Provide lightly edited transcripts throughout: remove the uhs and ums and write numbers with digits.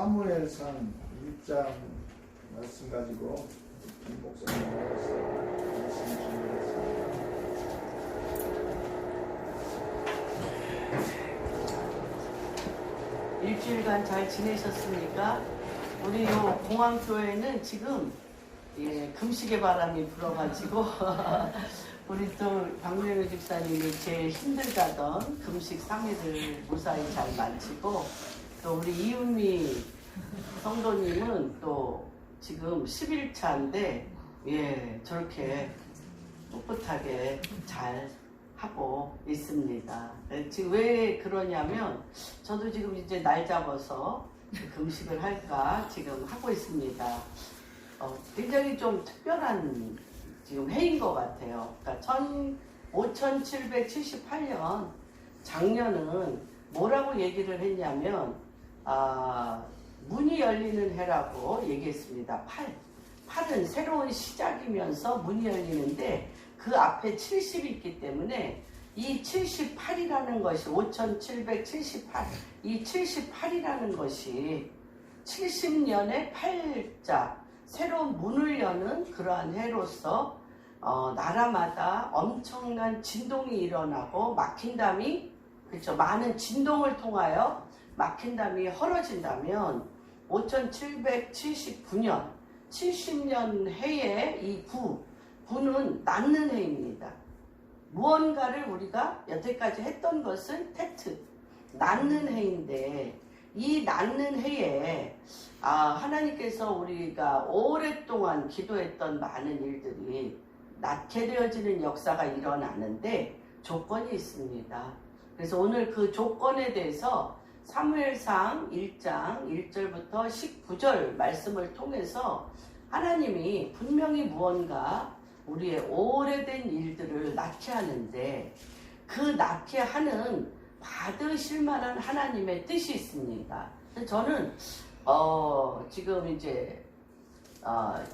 사무엘상 1장 말씀 가지고 김 목사님께서 말씀 준비했습니다. 일주일간 잘 지내셨습니까? 우리 요 공항교회는 지금 금식의 바람이 불어가지고 우리 또 박명희 집사님이 제일 힘들다던 금식 3일을 무사히 잘 마치고 또 우리 이은미 성도님은 또 지금 11차인데 저렇게 꿋꿋하게 잘 하고 있습니다. 지금 왜 그러냐면 저도 지금 이제 날 잡아서 금식을 할까 지금 하고 있습니다. 굉장히 좀 특별한 지금 해인 것 같아요. 그러니까 5778년 작년은 뭐라고 얘기를 했냐면 문이 열리는 해라고 얘기했습니다. 8은 새로운 시작이면서 문이 열리는데 그 앞에 70이 있기 때문에 이 78이라는 것이 5778, 이 78이라는 것이 70년의 8자 새로운 문을 여는 그러한 해로서 나라마다 엄청난 진동이 일어나고 막힌 담이 그렇죠. 많은 진동을 통하여 막힌 담이 헐어진다면 5779년 70년 해에 이 구는 낳는 해입니다. 무언가를 우리가 여태까지 했던 것은 테트 낳는 해인데 이 낳는 해에 하나님께서 우리가 오랫동안 기도했던 많은 일들이 낳게 되어지는 역사가 일어나는데 조건이 있습니다. 그래서 오늘 그 조건에 대해서 사무엘상 1장 1절부터 19절 말씀을 통해서 하나님이 분명히 무언가 우리의 오래된 일들을 낳게 하는데 그 낳게 하는 받으실 만한 하나님의 뜻이 있습니다. 저는 지금 이제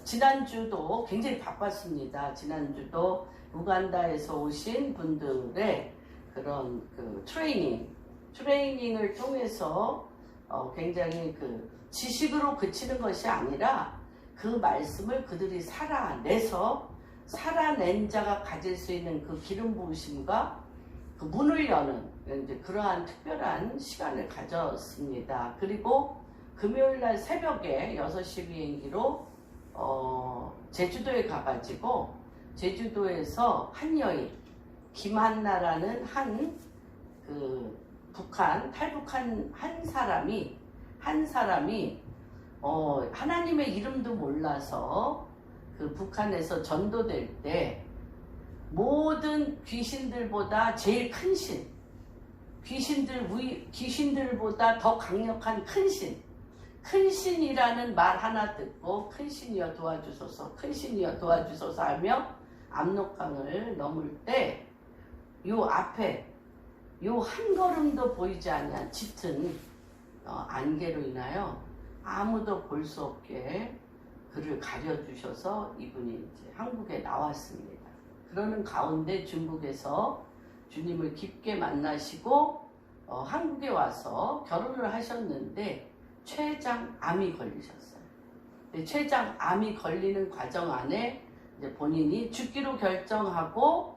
지난주도 굉장히 바빴습니다. 지난주도 우간다에서 오신 분들의 그런 그 트레이닝을 통해서 굉장히 그 지식으로 그치는 것이 아니라 그 말씀을 그들이 살아낸 자가 가질 수 있는 그 기름 부으심과 그 문을 여는 이제 그러한 특별한 시간을 가졌습니다. 그리고 금요일날 새벽에 6시 비행기로 제주도에 가가지고 제주도에서 한 여인 김한나라는 탈북한 한 사람이 하나님의 이름도 몰라서 그 북한에서 전도될 때 모든 귀신들보다 제일 큰 신, 귀신들보다 더 강력한 큰 신이라는 말 하나 듣고 큰 신이여 도와주소서 하며 압록강을 넘을 때 요 앞에 요 한 걸음도 보이지 않는 짙은 안개로 인하여 아무도 볼 수 없게 그를 가려주셔서 이분이 이제 한국에 나왔습니다. 그러는 가운데 중국에서 주님을 깊게 만나시고 한국에 와서 결혼을 하셨는데 췌장암이 걸리셨어요. 췌장암이 걸리는 과정 안에 이제 본인이 죽기로 결정하고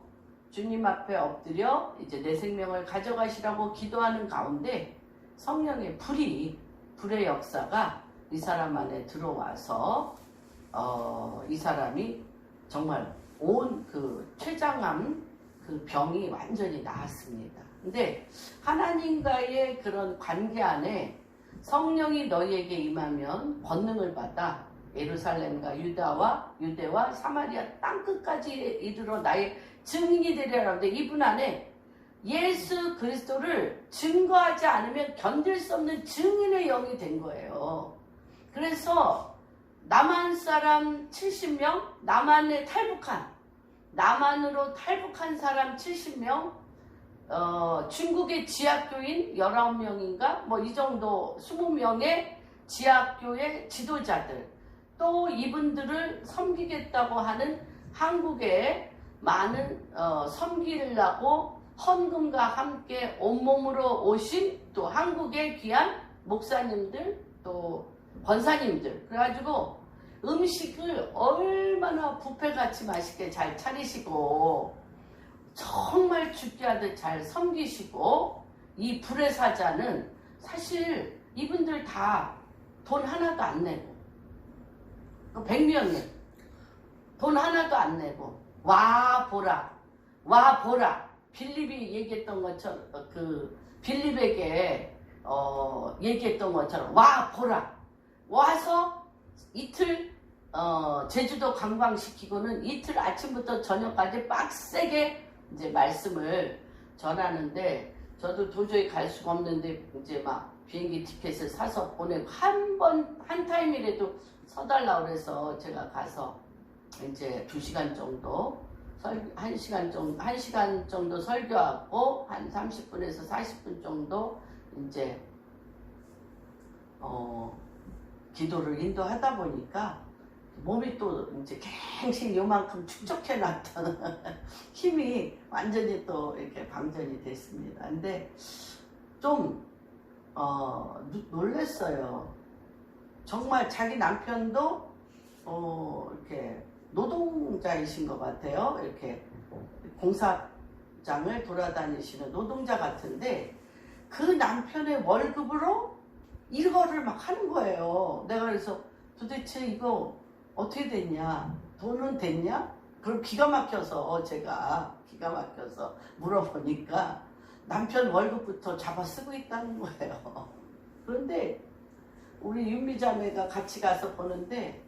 주님 앞에 엎드려 이제 내 생명을 가져가시라고 기도하는 가운데 성령의 불의 역사가 이 사람 안에 들어와서 이 사람이 정말 온 그 췌장암 그 병이 완전히 나았습니다. 근데 하나님과의 그런 관계 안에 성령이 너희에게 임하면 권능을 받아 예루살렘과 유대와 사마리아 땅끝까지 이르러 나의 증인이 되리라. 근데 이분 안에 예수 그리스도를 증거하지 않으면 견딜 수 없는 증인의 영이 된 거예요. 그래서 남한 사람 70명, 남한으로 탈북한 사람 70명, 중국의 지하교인 19명인가? 뭐 이 정도 20명의 지하교의 지도자들, 또 이분들을 섬기겠다고 하는 한국에 많은 섬기려고 헌금과 함께 온몸으로 오신 또 한국의 귀한 목사님들, 또 권사님들 그래가지고 음식을 얼마나 뷔페같이 맛있게 잘 차리시고 정말 죽게 하듯 잘 섬기시고 이 불의 사자는 사실 이분들 다 돈 하나도 안 내고 100명이 돈 하나도 안 내고 와 보라 빌립이 얘기했던 것처럼 그 빌립에게 얘기했던 것처럼 와 보라 와서 이틀 제주도 관광시키고는 이틀 아침부터 저녁까지 빡세게 이제 말씀을 전하는데 저도 도저히 갈 수가 없는데 이제 막 비행기 티켓을 사서 보내고 한 타임이라도 서달라고 그래서 제가 가서 이제 2시간 정도 1시간 정도 설교하고 한 30분에서 40분 정도 이제 기도를 인도하다 보니까 몸이 또 이제 갱신 요만큼 축적해 놨던 힘이 완전히 또 이렇게 방전이 됐습니다. 근데 좀 놀랬어요. 정말 자기 남편도 이렇게 노동자이신 것 같아요. 이렇게 공사장을 돌아다니시는 노동자 같은데 그 남편의 월급으로 이거를 막 하는 거예요. 내가 그래서 도대체 이거 어떻게 됐냐? 돈은 됐냐? 그럼 기가 막혀서 제가 기가 막혀서 물어보니까 남편 월급부터 잡아 쓰고 있다는 거예요. 그런데 우리 윤미자매가 같이 가서 보는데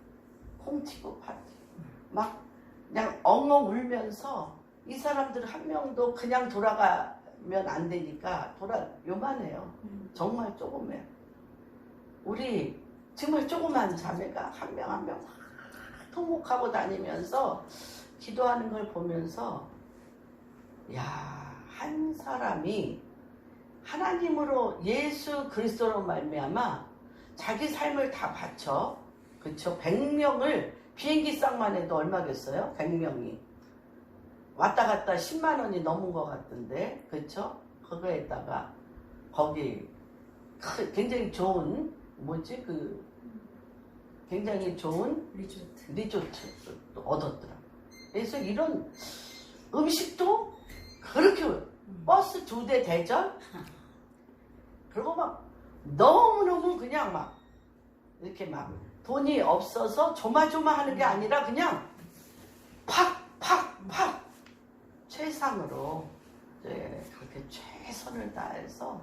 콩튀고 파튀고 막 그냥 엉엉 울면서 이 사람들 한 명도 그냥 돌아가면 안 되니까 요만해요. 정말 조그매요. 우리 정말 조그만 자매가 한 명 한 명 통곡하고 다니면서 기도하는 걸 보면서 한 사람이 하나님으로 예수 그리스도로 말미암아 자기 삶을 다 바쳐 그쵸? 100명을 비행기 쌍만 해도 얼마겠어요? 100명이 왔다 갔다 10만 원이 넘은 것 같은데 그쵸? 그거에다가 거기 굉장히 좋은 굉장히 좋은 리조트 얻었더라. 그래서 이런 음식도 그렇게 버스 2대 대절 그리고 막 너무너무 그냥 막 이렇게 막 돈이 없어서 조마조마하는 게 아니라 그냥 팍팍팍 최상으로 그렇게 최선을 다해서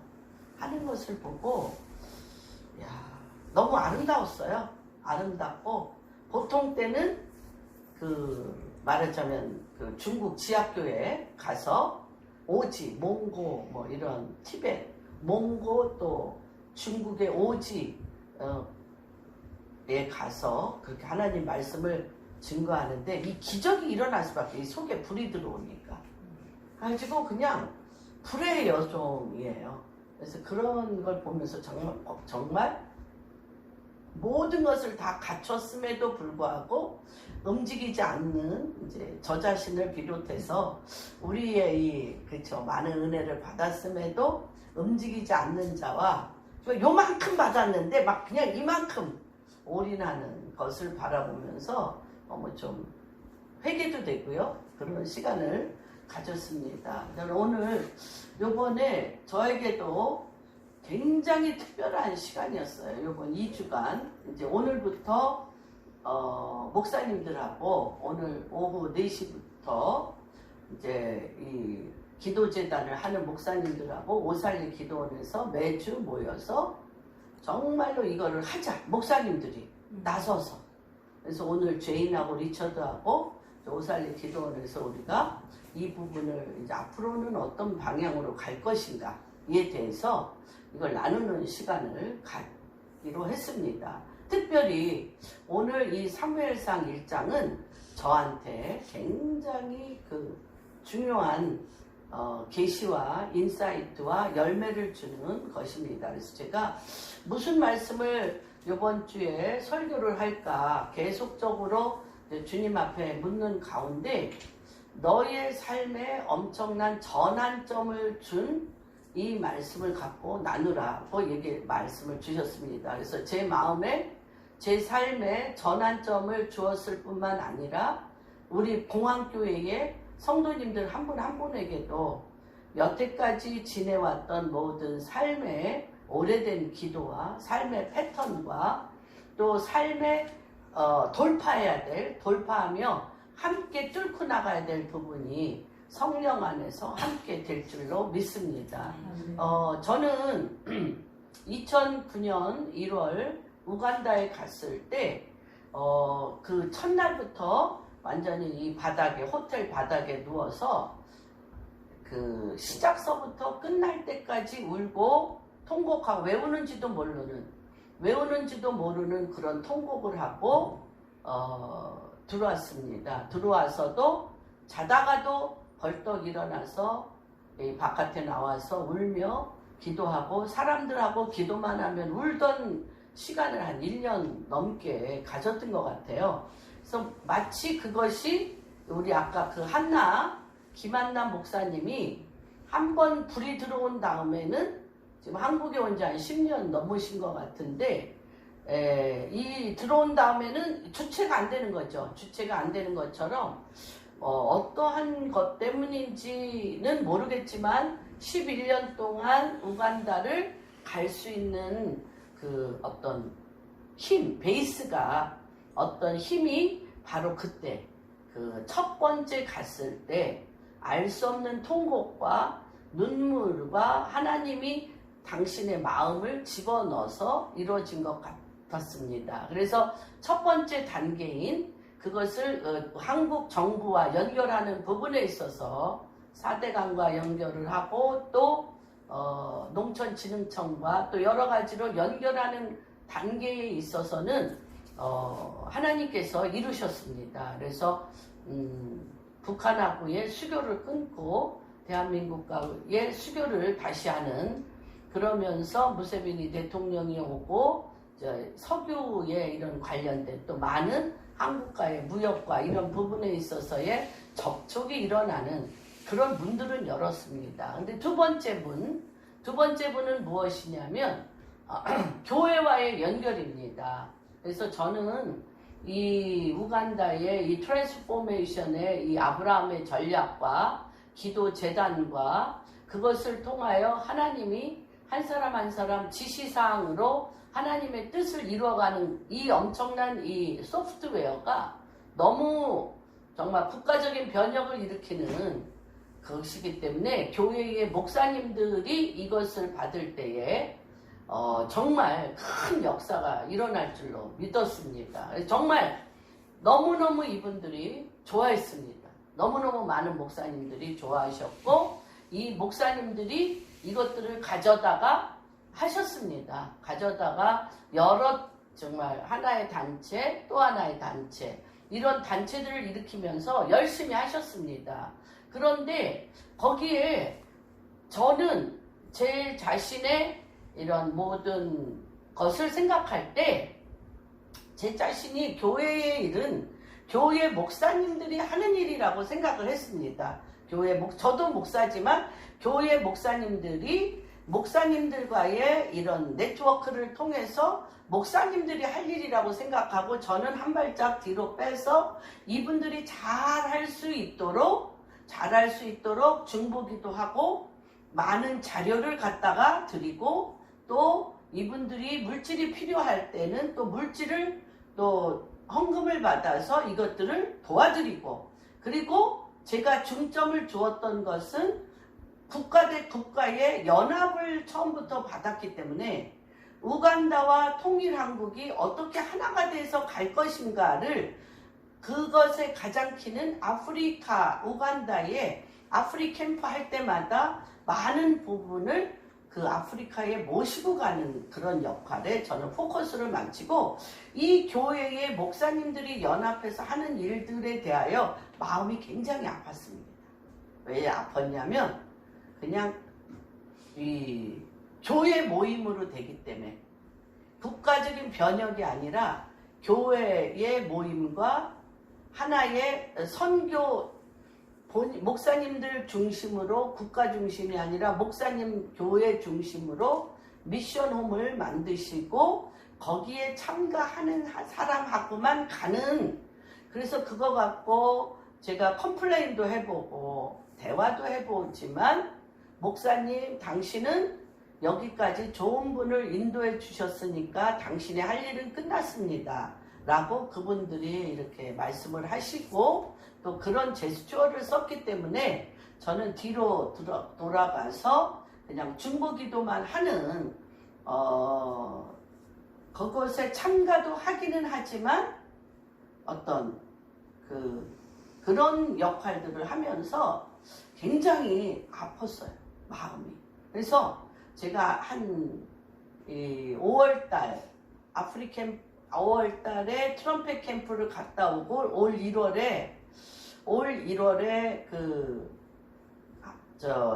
하는 것을 보고 너무 아름다웠어요. 아름답고 보통 때는 말하자면 중국 지하교에 가서 오지, 몽고 뭐 이런 티베트, 몽고 또 중국의 오지에 가서 그렇게 하나님 말씀을 증거하는데 이 기적이 일어날 수밖에 이 속에 불이 들어오니까 가지고 그냥 불의 여종이에요. 그래서 그런 걸 보면서 정말 모든 것을 다 갖췄음에도 불구하고 움직이지 않는 이제 저 자신을 비롯해서 우리의 많은 은혜를 받았음에도 움직이지 않는 자와 요만큼 받았는데 막 그냥 이만큼 올인하는 것을 바라보면서 너무 좀 회개도 되고요. 그런 시간을 가졌습니다. 오늘 요번에 저에게도 굉장히 특별한 시간이었어요. 요번 2주간 이제 오늘부터 목사님들하고 오늘 오후 4시부터 이제 이 기도재단을 하는 목사님들하고 오살리 기도원에서 매주 모여서 정말로 이거를 하자. 목사님들이 나서서. 그래서 오늘 죄인하고 리처드하고 오살리 기도원에서 우리가 이 부분을 이제 앞으로는 어떤 방향으로 갈 것인가에 대해서 이걸 나누는 시간을 갖기로 했습니다. 특별히 오늘 이 사무엘상 1장은 저한테 굉장히 중요한 계시와 인사이트와 열매를 주는 것입니다. 그래서 제가 무슨 말씀을 이번 주에 설교를 할까 계속적으로 주님 앞에 묻는 가운데 너의 삶에 엄청난 전환점을 준 이 말씀을 갖고 나누라고 말씀을 주셨습니다. 그래서 제 마음에 제 삶에 전환점을 주었을 뿐만 아니라 우리 공항교회의 성도님들 한 분 한 분에게도 여태까지 지내왔던 모든 삶의 오래된 기도와 삶의 패턴과 또 삶의 돌파하며 함께 뚫고 나가야 될 부분이 성령 안에서 함께 될 줄로 믿습니다. 저는 2009년 1월 우간다에 갔을 때 그 첫날부터 완전히 이 바닥에, 호텔 바닥에 누워서 그 시작서부터 끝날 때까지 울고 통곡하고 외우는지도 모르는 그런 통곡을 하고 들어왔습니다. 들어와서도 자다가도 벌떡 일어나서 바깥에 나와서 울며 기도하고 사람들하고 기도만 하면 울던 시간을 한 1년 넘게 가졌던 것 같아요. 그래서 마치 그것이 우리 아까 그 김한나 목사님이 한 번 불이 들어온 다음에는 지금 한국에 온 지 한 10년 넘으신 것 같은데 이 들어온 다음에는 주체가 안 되는 거죠. 주체가 안 되는 것처럼 어떠한 것 때문인지는 모르겠지만 11년 동안 우간다를 갈 수 있는 그 어떤 베이스가 어떤 힘이 바로 그때 그 첫 번째 갔을 때 알 수 없는 통곡과 눈물과 하나님이 당신의 마음을 집어넣어서 이루어진 것 같았습니다. 그래서 첫 번째 단계인 그것을 한국 정부와 연결하는 부분에 있어서 4대강과 연결을 하고 또 농촌진흥청과 또 여러 가지로 연결하는 단계에 있어서는 하나님께서 이루셨습니다. 그래서 북한하고의 수교를 끊고 대한민국과의 수교를 다시 하는, 그러면서 무세베니 대통령이 오고 석유에 이런 관련된 또 많은 한국과의 무역과 이런 부분에 있어서의 접촉이 일어나는 그런 문들은 열었습니다. 근데 두 번째 분은 무엇이냐면 교회와의 연결입니다. 그래서 저는 이 우간다의 이 트랜스포메이션의 이 아브라함의 전략과 기도 재단과 그것을 통하여 하나님이 한 사람 한 사람 지시사항으로 하나님의 뜻을 이루어가는 이 엄청난 이 소프트웨어가 너무 정말 국가적인 변혁을 일으키는 것이기 때문에 교회의 목사님들이 이것을 받을 때에 정말 큰 역사가 일어날 줄로 믿었습니다. 정말 너무너무 이분들이 좋아했습니다. 너무너무 많은 목사님들이 좋아하셨고 이 목사님들이 이것들을 가져다가 하셨습니다. 가져다가 여러 정말 하나의 단체 또 하나의 단체 이런 단체들을 일으키면서 열심히 하셨습니다. 그런데 거기에 저는 제 자신의 이런 모든 것을 생각할 때 제 자신이 교회의 일은 교회 목사님들이 하는 일이라고 생각을 했습니다. 저도 목사지만 교회 목사님들이 목사님들과의 이런 네트워크를 통해서 목사님들이 할 일이라고 생각하고 저는 한 발짝 뒤로 빼서 이분들이 잘할 수 있도록 중보기도 하고 많은 자료를 갖다가 드리고 또 이분들이 물질이 필요할 때는 또 물질을 또 헌금을 받아서 이것들을 도와드리고, 그리고 제가 중점을 주었던 것은 국가 대 국가의 연합을 처음부터 받았기 때문에 우간다와 통일한국이 어떻게 하나가 돼서 갈 것인가를 그것의 가장 키는 우간다에 아프리캠프 할 때마다 많은 부분을 그 아프리카에 모시고 가는 그런 역할에 저는 포커스를 맞추고 이 교회의 목사님들이 연합해서 하는 일들에 대하여 마음이 굉장히 아팠습니다. 왜 아팠냐면 그냥 이 교회 모임으로 되기 때문에 국가적인 변혁이 아니라 교회의 모임과 하나의 선교 목사님들 중심으로 국가 중심이 아니라 목사님 교회 중심으로 미션홈을 만드시고 거기에 참가하는 사람하고만 가는 그래서 그거 갖고 제가 컴플레인도 해보고 대화도 해보지만 목사님 당신은 여기까지 좋은 분을 인도해 주셨으니까 당신의 할 일은 끝났습니다 라고 그분들이 이렇게 말씀을 하시고 또 그런 제스처를 썼기 때문에 저는 뒤로 돌아가서 그냥 중보기도만 하는 그것에 참가도 하기는 하지만 어떤 그런 역할들을 하면서 굉장히 아팠어요 마음이. 그래서 제가 한 5월달 아프리캠 5월달에 트럼펫 캠프를 갔다 오고 올 1월에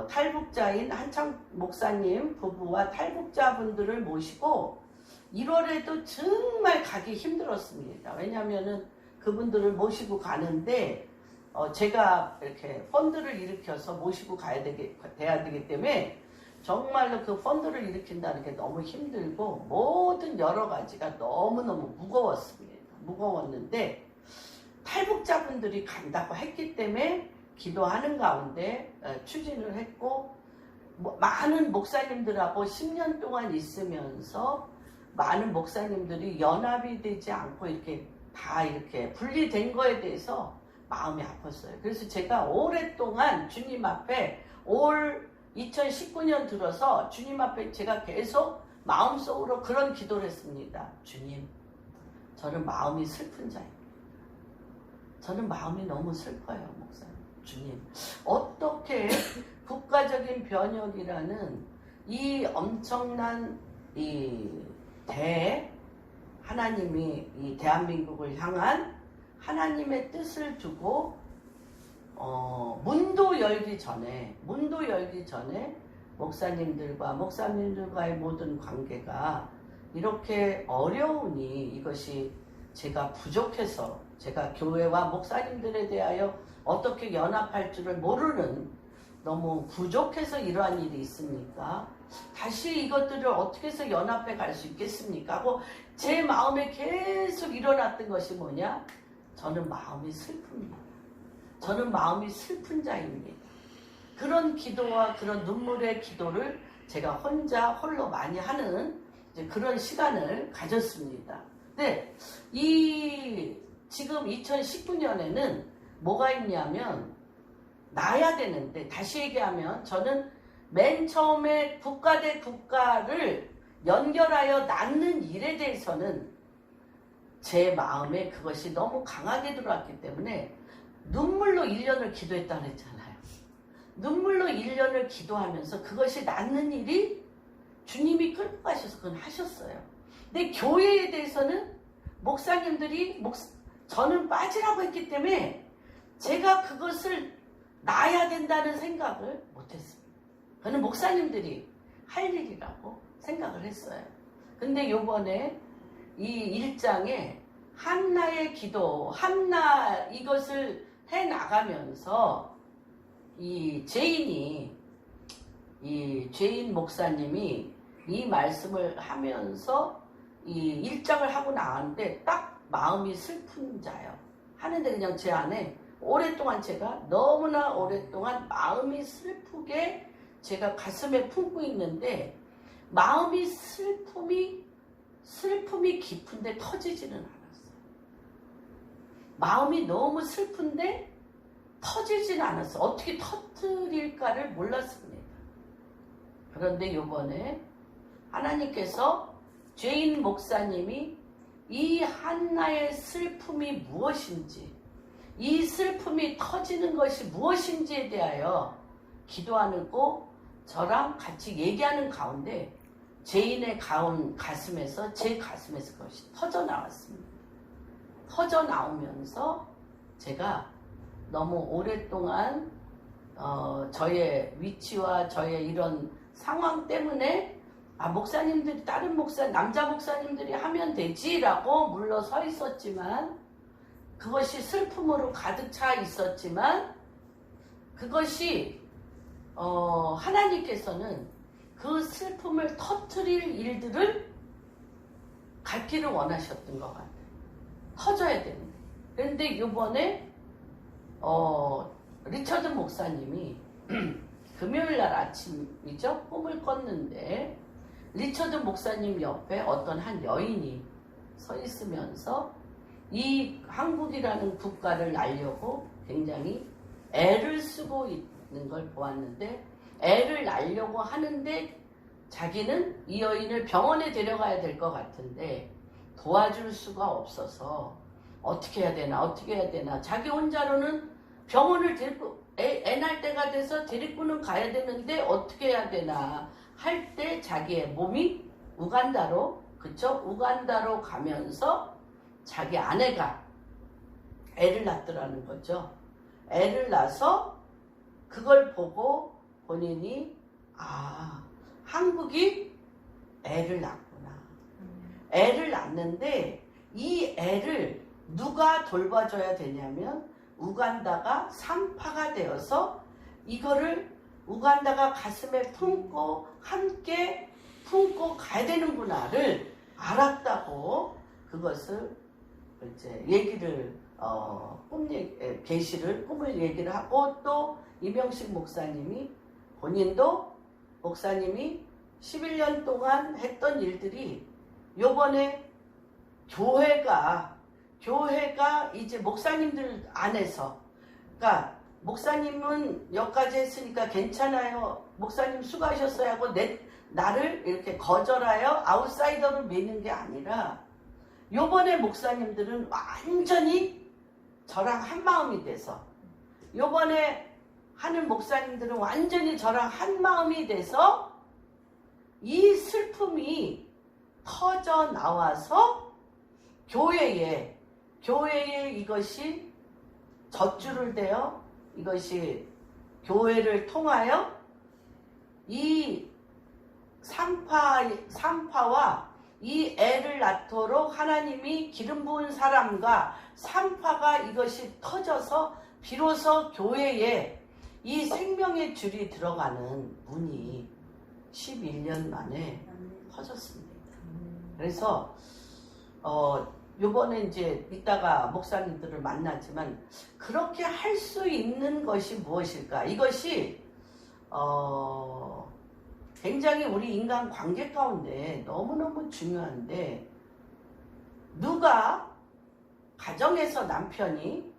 탈북자인 한창 목사님 부부와 탈북자분들을 모시고 1월에도 정말 가기 힘들었습니다. 왜냐하면은 그분들을 모시고 가는데 제가 이렇게 펀드를 일으켜서 모시고 돼야 되기 때문에 정말로 그 펀드를 일으킨다는 게 너무 힘들고 모든 여러 가지가 너무너무 무거웠는데 탈북자분들이 간다고 했기 때문에 기도하는 가운데 추진을 했고 많은 목사님들하고 10년 동안 있으면서 많은 목사님들이 연합이 되지 않고 이렇게 다 이렇게 분리된 거에 대해서 마음이 아팠어요. 그래서 제가 오랫동안 주님 앞에 2019년 들어서 주님 앞에 제가 계속 마음속으로 그런 기도를 했습니다. 주님, 저는 마음이 슬픈 자입니다. 저는 마음이 너무 슬퍼요, 목사님. 주님, 어떻게 국가적인 변혁이라는 이 엄청난 하나님이 이 대한민국을 향한 하나님의 뜻을 두고 문도 열기 전에 목사님들과의 모든 관계가 이렇게 어려우니 이것이 제가 부족해서 제가 교회와 목사님들에 대하여 어떻게 연합할 줄을 모르는 너무 부족해서 이러한 일이 있습니까? 다시 이것들을 어떻게 해서 연합해 갈 수 있겠습니까? 하고 제 마음에 계속 일어났던 것이 뭐냐? 저는 마음이 슬픕니다. 저는 마음이 슬픈 자입니다. 그런 기도와 그런 눈물의 기도를 제가 홀로 많이 하는 이제 그런 시간을 가졌습니다. 근데 지금 2019년에는 뭐가 있냐면 낳아야 되는데 다시 얘기하면 저는 맨 처음에 국가 대 국가를 연결하여 낳는 일에 대해서는 제 마음에 그것이 너무 강하게 들어왔기 때문에 눈물로 1년을 기도했다 그랬잖아요. 눈물로 1년을 기도하면서 그것이 낳는 일이 주님이 끌고 가셔서 그건 하셨어요. 근데 교회에 대해서는 목사님들이 저는 빠지라고 했기 때문에 제가 그것을 낳아야 된다는 생각을 못했습니다. 그는 목사님들이 할 일이라고 생각을 했어요. 근데 요번에 이 1장에 한나의 기도, 이것을 해 나가면서 제인 목사님이 이 말씀을 하면서 이 1장을 하고 나왔는데 딱 마음이 슬픈 자요. 하는데 그냥 제 안에 제가 너무나 오랫동안 마음이 슬프게 제가 가슴에 품고 있는데 마음이 슬픔이 깊은데 터지지는 않았어요. 마음이 너무 슬픈데 터지지는 않았어요. 어떻게 터뜨릴까를 몰랐습니다. 그런데 요번에 하나님께서 죄인 목사님이 이 한나의 슬픔이 무엇인지, 이 슬픔이 터지는 것이 무엇인지에 대하여 기도하는 거 저랑 같이 얘기하는 가운데 죄인의 가슴에서 제 가슴에서 그것이 터져 나왔습니다. 터져 나오면서 제가 너무 오랫동안 저의 위치와 저의 이런 상황 때문에 목사님들이 남자 목사님들이 하면 되지라고 물러서 있었지만 그것이 슬픔으로 가득 차 있었지만 그것이 하나님께서는 그 슬픔을 터뜨릴 일들을 갖기를 원하셨던 것 같아요. 터져야 되는데. 그런데 이번에 리처드 목사님이 금요일날 아침이죠. 꿈을 꿨는데 리처드 목사님 옆에 어떤 한 여인이 서 있으면서 이 한국이라는 국가를 날려고 굉장히 애를 쓰고 있는 걸 보았는데, 애를 낳으려고 하는데 자기는 이 여인을 병원에 데려가야 될 것 같은데 도와줄 수가 없어서 어떻게 해야 되나 자기 혼자로는 병원을 데리고 애 낳을 때가 돼서 데리고는 가야 되는데 어떻게 해야 되나 할 때 자기의 몸이 우간다로 가면서 자기 아내가 애를 낳더라는 거죠. 애를 낳아서 그걸 보고 본인이 한국이 애를 낳구나. 애를 낳는데 이 애를 누가 돌봐줘야 되냐면 우간다가 산파가 되어서 이거를 우간다가 가슴에 품고 함께 품고 가야 되는구나를 알았다고 그것을 이제 얘기를 꿈을 얘기를 하고, 또 이명식 목사님이 본인도 목사님이 11년 동안 했던 일들이 요번에 교회가 이제 목사님들 안에서, 그러니까 목사님은 여기까지 했으니까 괜찮아요, 목사님 수고하셨어요 하고 나를 이렇게 거절하여 아웃사이더로 미는 게 아니라 요번에 목사님들은 완전히 저랑 한마음이 돼서, 요번에 하는 목사님들은 완전히 저랑 한마음이 돼서 이 슬픔이 터져 나와서 교회에 이것이 젖줄을 대어 이것이 교회를 통하여 이 산파와 이 애를 낳도록 하나님이 기름 부은 사람과 산파가 이것이 터져서 비로소 교회에 이 생명의 줄이 들어가는 문이 11년 만에 터졌습니다. 그래서 요번에 이제 이따가 목사님들을 만나지만 그렇게 할 수 있는 것이 무엇일까? 이것이 굉장히 우리 인간 관계 가운데 너무너무 중요한데, 누가 가정에서 남편이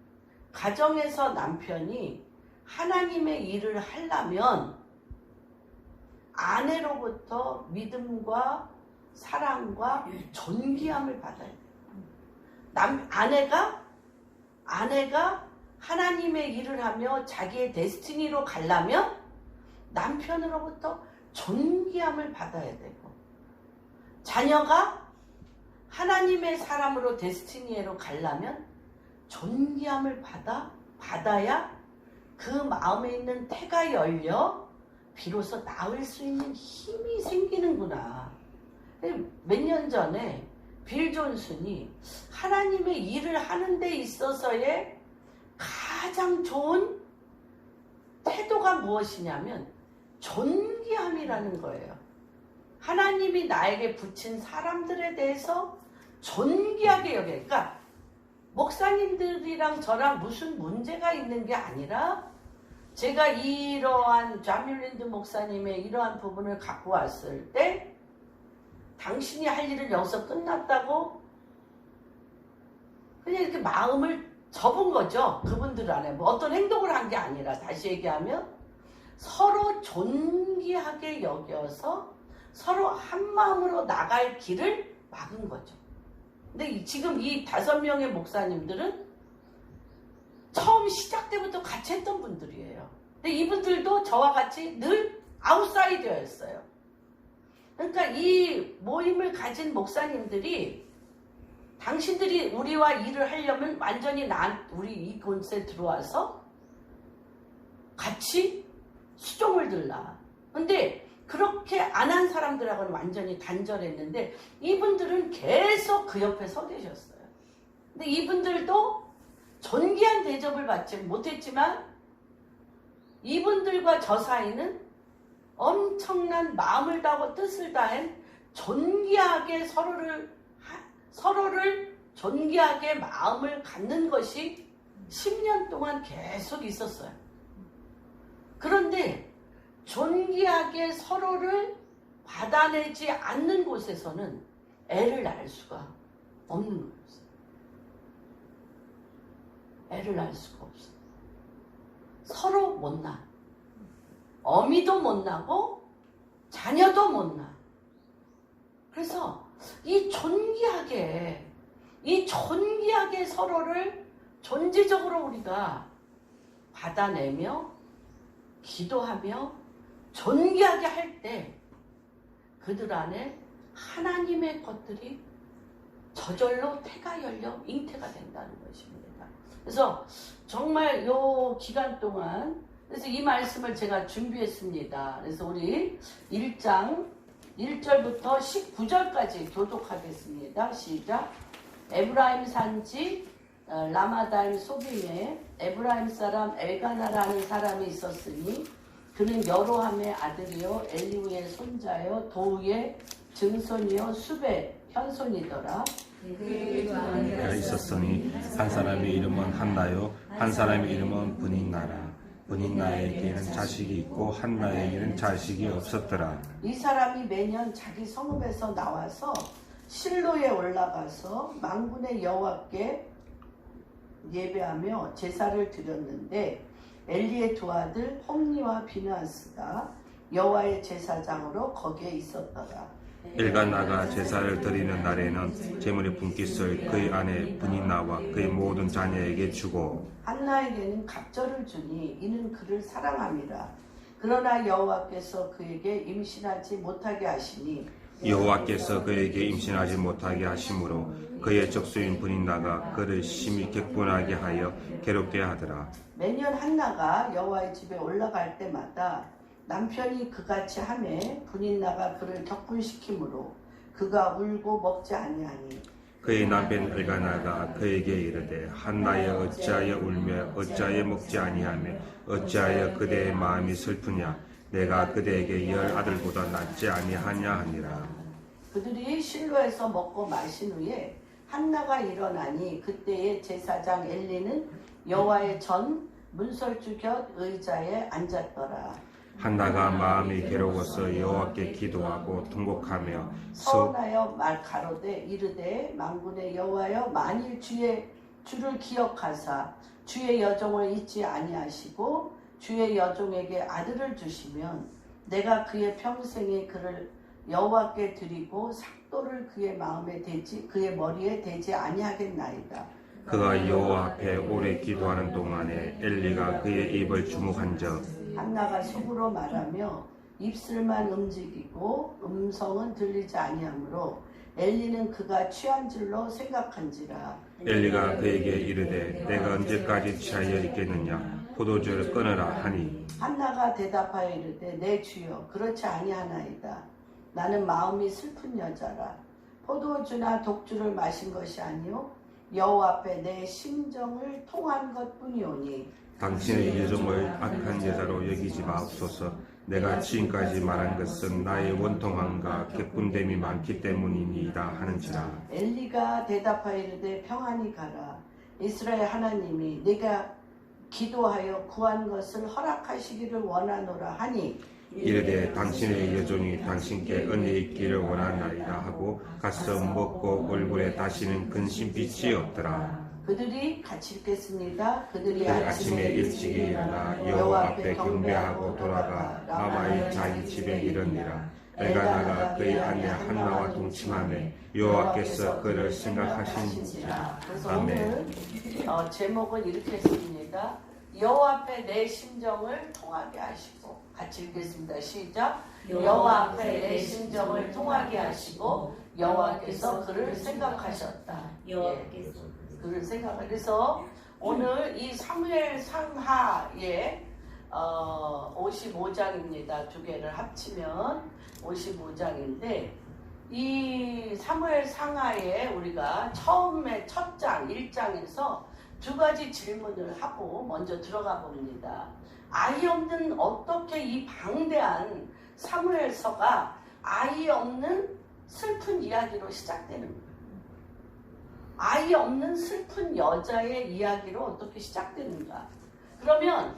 하나님의 일을 하려면 아내로부터 믿음과 사랑과 존귀함을 받아야 돼요. 아내가 하나님의 일을 하며 자기의 데스티니로 가려면 남편으로부터 존귀함을 받아야 되고, 자녀가 하나님의 사람으로 데스티니로 가려면 존귀함을 받아야 그 마음에 있는 태가 열려 비로소 낳을 수 있는 힘이 생기는구나. 몇 년 전에 빌 존슨이 하나님의 일을 하는 데 있어서의 가장 좋은 태도가 무엇이냐면 존귀함이라는 거예요. 하나님이 나에게 붙인 사람들에 대해서 존귀하게 여겨요. 그러니까 목사님들이랑 저랑 무슨 문제가 있는 게 아니라, 제가 이러한 자뮬린드 목사님의 이러한 부분을 갖고 왔을 때 당신이 할 일은 여기서 끝났다고 그냥 이렇게 마음을 접은 거죠. 그분들 안에 뭐 어떤 행동을 한 게 아니라, 다시 얘기하면 서로 존귀하게 여겨서 서로 한 마음으로 나갈 길을 막은 거죠. 근데 지금 이 5명의 목사님들은 처음 시작 때부터 같이 했던 분들이에요. 근데 이분들도 저와 같이 늘 아웃사이더였어요. 그러니까 이 모임을 가진 목사님들이, 당신들이 우리와 일을 하려면 완전히 우리 이곳에 들어와서 같이 수종을 들라. 근데 그렇게 안 한 사람들하고는 완전히 단절했는데 이분들은 계속 그 옆에 서 계셨어요. 근데 이분들도 존귀한 대접을 받지 못했지만 이분들과 저 사이는 엄청난 마음을 다하고 뜻을 다한 존귀하게 서로를 존귀하게 마음을 갖는 것이 10년 동안 계속 있었어요. 그런데 존귀하게 서로를 받아내지 않는 곳에서는 애를 낳을 수가 없는 거였어요. 애를 낳을 수가 없어요. 서로 못 낳아. 어미도 못 나고 자녀도 못 낳아. 그래서 이 존귀하게 서로를 존재적으로 우리가 받아내며 기도하며 존귀하게 할 때 그들 안에 하나님의 것들이 저절로 태가 열려 잉태가 된다는 것입니다. 그래서 정말 요 기간 동안 그래서 이 말씀을 제가 준비했습니다. 그래서 우리 1장 1절부터 19절까지 교독하겠습니다. 시작. 에브라임 산지 라마다임 소빔에 에브라임 사람 엘가나라는 사람이 있었으니 그는 여로함의 아들이요 엘리후의 손자요 도우의 증손이요 숲의 현손이더라. 그가 있었으니 한 사람의 이름은 한나요 한 사람의 이름은 브닛나라. 브닛나에게는 자식이 있고 한나에게는 자식이 없었더라. 이 사람이 매년 자기 성읍에서 나와서 실로에 올라가서 만군의 여호와께 예배하며 제사를 드렸는데 엘리의 두 아들 홈니와 비느하스가 여호와의 제사장으로 거기에 있었더라. 엘가나가 제사를 드리는 날에는 제물의 분깃을 그의 아내 브닛나와 그의 모든 자녀에게 주고 한나에게는 갑절을 주니 이는 그를 사랑함이라. 그러나 여호와께서 그에게 임신하지 못하게 하시니 여호와께서 그에게 임신하지 못하게 하심으로 그의 적수인 브닛나가 그를 심히 격분하게 하여 괴롭게 하더라. 매년 한나가 여호와의 집에 올라갈 때마다 남편이 그같이 하매 브닛나가 그를 격분시키므로 그가 울고 먹지 아니하니 그의 남편 엘가나가 그에게 이르되 한나여 어찌하여 울며 어찌하여 먹지 아니하며 어찌하여 그대의 마음이 슬프냐 내가 그대에게 10 아들보다 낫지 아니하냐 하니라. 그들이 실로에서 먹고 마신 후에 한나가 일어나니 그때의 제사장 엘리는 여호와의 전 문설주 곁 의자에 앉았더라. 한나가 마음이 괴로워서 여호와께 기도하고 통곡하며 서운하여 말 가로되 이르되 만군의 여호와여 만일 주를 기억하사 주의 여종을 잊지 아니하시고 주의 여종에게 아들을 주시면 내가 그의 평생에 그를 여호와께 드리고 삭도를 그의 머리에 대지 아니하겠나이다. 그가 여호와 앞에 오래 기도하는 동안에 엘리가 그의 입을 주목한적 한나가 속으로 말하며 입술만 움직이고 음성은 들리지 아니하므로 엘리는 그가 취한 줄로 생각한지라. 엘리가 그에게 이르되 내가 언제까지 취하여 있겠느냐 포도주를 끊으라 하니 한나가 대답하여 이르되 내 주여 그렇지 아니하나이다. 나는 마음이 슬픈 여자라. 포도주나 독주를 마신 것이 아니요 여호와 앞에 내 심정을 통한 것뿐이오니 당신의 예정을 악한 제사로 여기지 마옵소서. 내가 지금까지 말한 것은 나의 원통함과 격분됨이 많기 때문이니이다 하는지라. 엘리가 대답하여 이르되 평안히 가라. 이스라엘 하나님이 네가 기도하여 구한 것을 허락하시기를 원하노라 하니 이르되 당신의 여종이 당신께 은혜 있기를 원하나이다 하고 가서 먹고 얼굴에 다시는 근심빛이 없더라. 그들이 같이 읽겠습니다. 그들이 아침에 일찍 일어나 여호와 앞에 경배하고 돌아가 라마의 자기 집에 이르니라. 엘가나가 그의 아내 한나와 동침하매 여호와께서 그를 생각하신지라. 그래서 아멘. 오늘 제목은 이렇게 했습니다. 여호와 앞에 내 심정을 통하게 하시고 같이 읽겠습니다. 시작. 여호와 앞에 내 심정을 통하게 하시고 여호와께서 그를 생각하셨다. 그를 생각하. 그래서 오늘 이 사무엘 상하의 55장입니다. 두 개를 합치면 55장인데 이 사무엘 상하에 우리가 처음에 첫 장 1장에서 두 가지 질문을 하고 먼저 들어가 봅니다. 아이 없는 어떻게 이 방대한 사무엘서가 아이 없는 슬픈 이야기로 시작되는 거예요. 아이 없는 슬픈 여자의 이야기로 어떻게 시작되는가? 그러면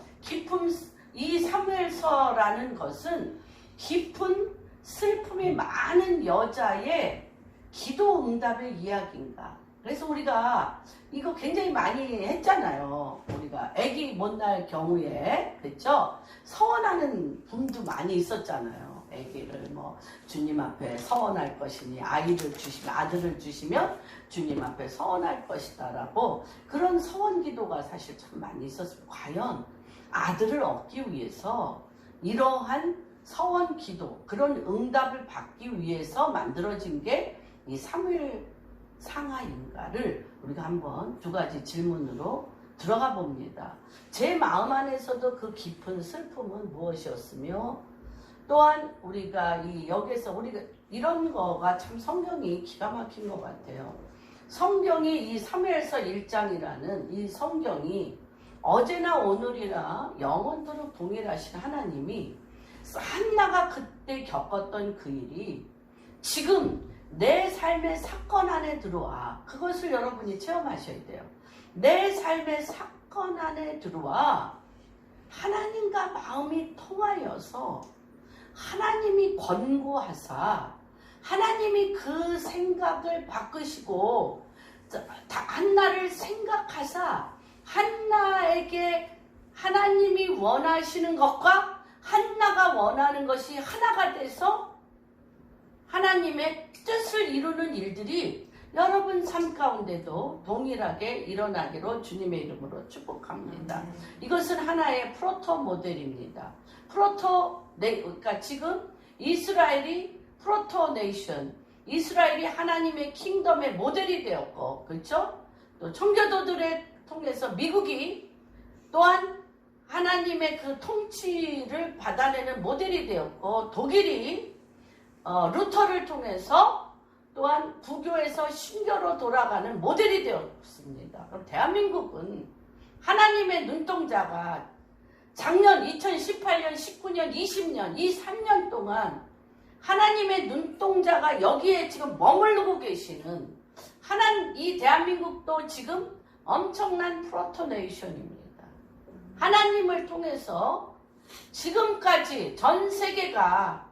이 사무엘서라는 것은 깊은 슬픔이 많은 여자의 기도 응답의 이야기인가? 그래서 우리가 이거 굉장히 많이 했잖아요. 우리가 아기 못 낳을 경우에, 그렇죠? 서원하는 분도 많이 있었잖아요. 아기를 뭐 주님 앞에 서원할 것이니 아들을 주시면 주님 앞에 서원할 것이다라고 그런 서원 기도가 사실 참 많이 있었어요. 과연 아들을 얻기 위해서 이러한 서원 기도, 그런 응답을 받기 위해서 만들어진 게 이 사무엘 상하인가를 우리가 한번 두 가지 질문으로 들어가 봅니다. 제 마음 안에서도 그 깊은 슬픔은 무엇이었으며, 또한 우리가 여기에서 우리가 이런 거가 참 성경이 기가 막힌 것 같아요. 성경이 이 사무엘서 1장이라는 이 성경이 어제나 오늘이나 영원토록 동일하신 하나님이 한나가 그때 겪었던 그 일이 지금 내 삶의 사건 안에 들어와. 그것을 여러분이 체험하셔야 돼요. 내 삶의 사건 안에 들어와 하나님과 마음이 통하여서 하나님이 권고하사 하나님이 그 생각을 바꾸시고 한나를 생각하사 한나에게 하나님이 원하시는 것과 한나가 원하는 것이 하나가 돼서 하나님의 뜻을 이루는 일들이 여러분 삶 가운데도 동일하게 일어나기로 주님의 이름으로 축복합니다. 이것은 하나의 프로토 모델입니다. 그러니까 지금 이스라엘이 프로토 네이션, 이스라엘이 하나님의 킹덤의 모델이 되었고, 그렇죠? 또 청교도들을 통해서 미국이 또한 하나님의 그 통치를 받아내는 모델이 되었고, 독일이 루터를 통해서 또한 부교에서 신교로 돌아가는 모델이 되었습니다. 그럼 대한민국은 하나님의 눈동자가 작년 2018년, 19년, 20년 이 3년 동안 하나님의 눈동자가 여기에 지금 머무르고 계시는 이 대한민국도 지금 엄청난 프로토네이션입니다. 하나님을 통해서 지금까지 전 세계가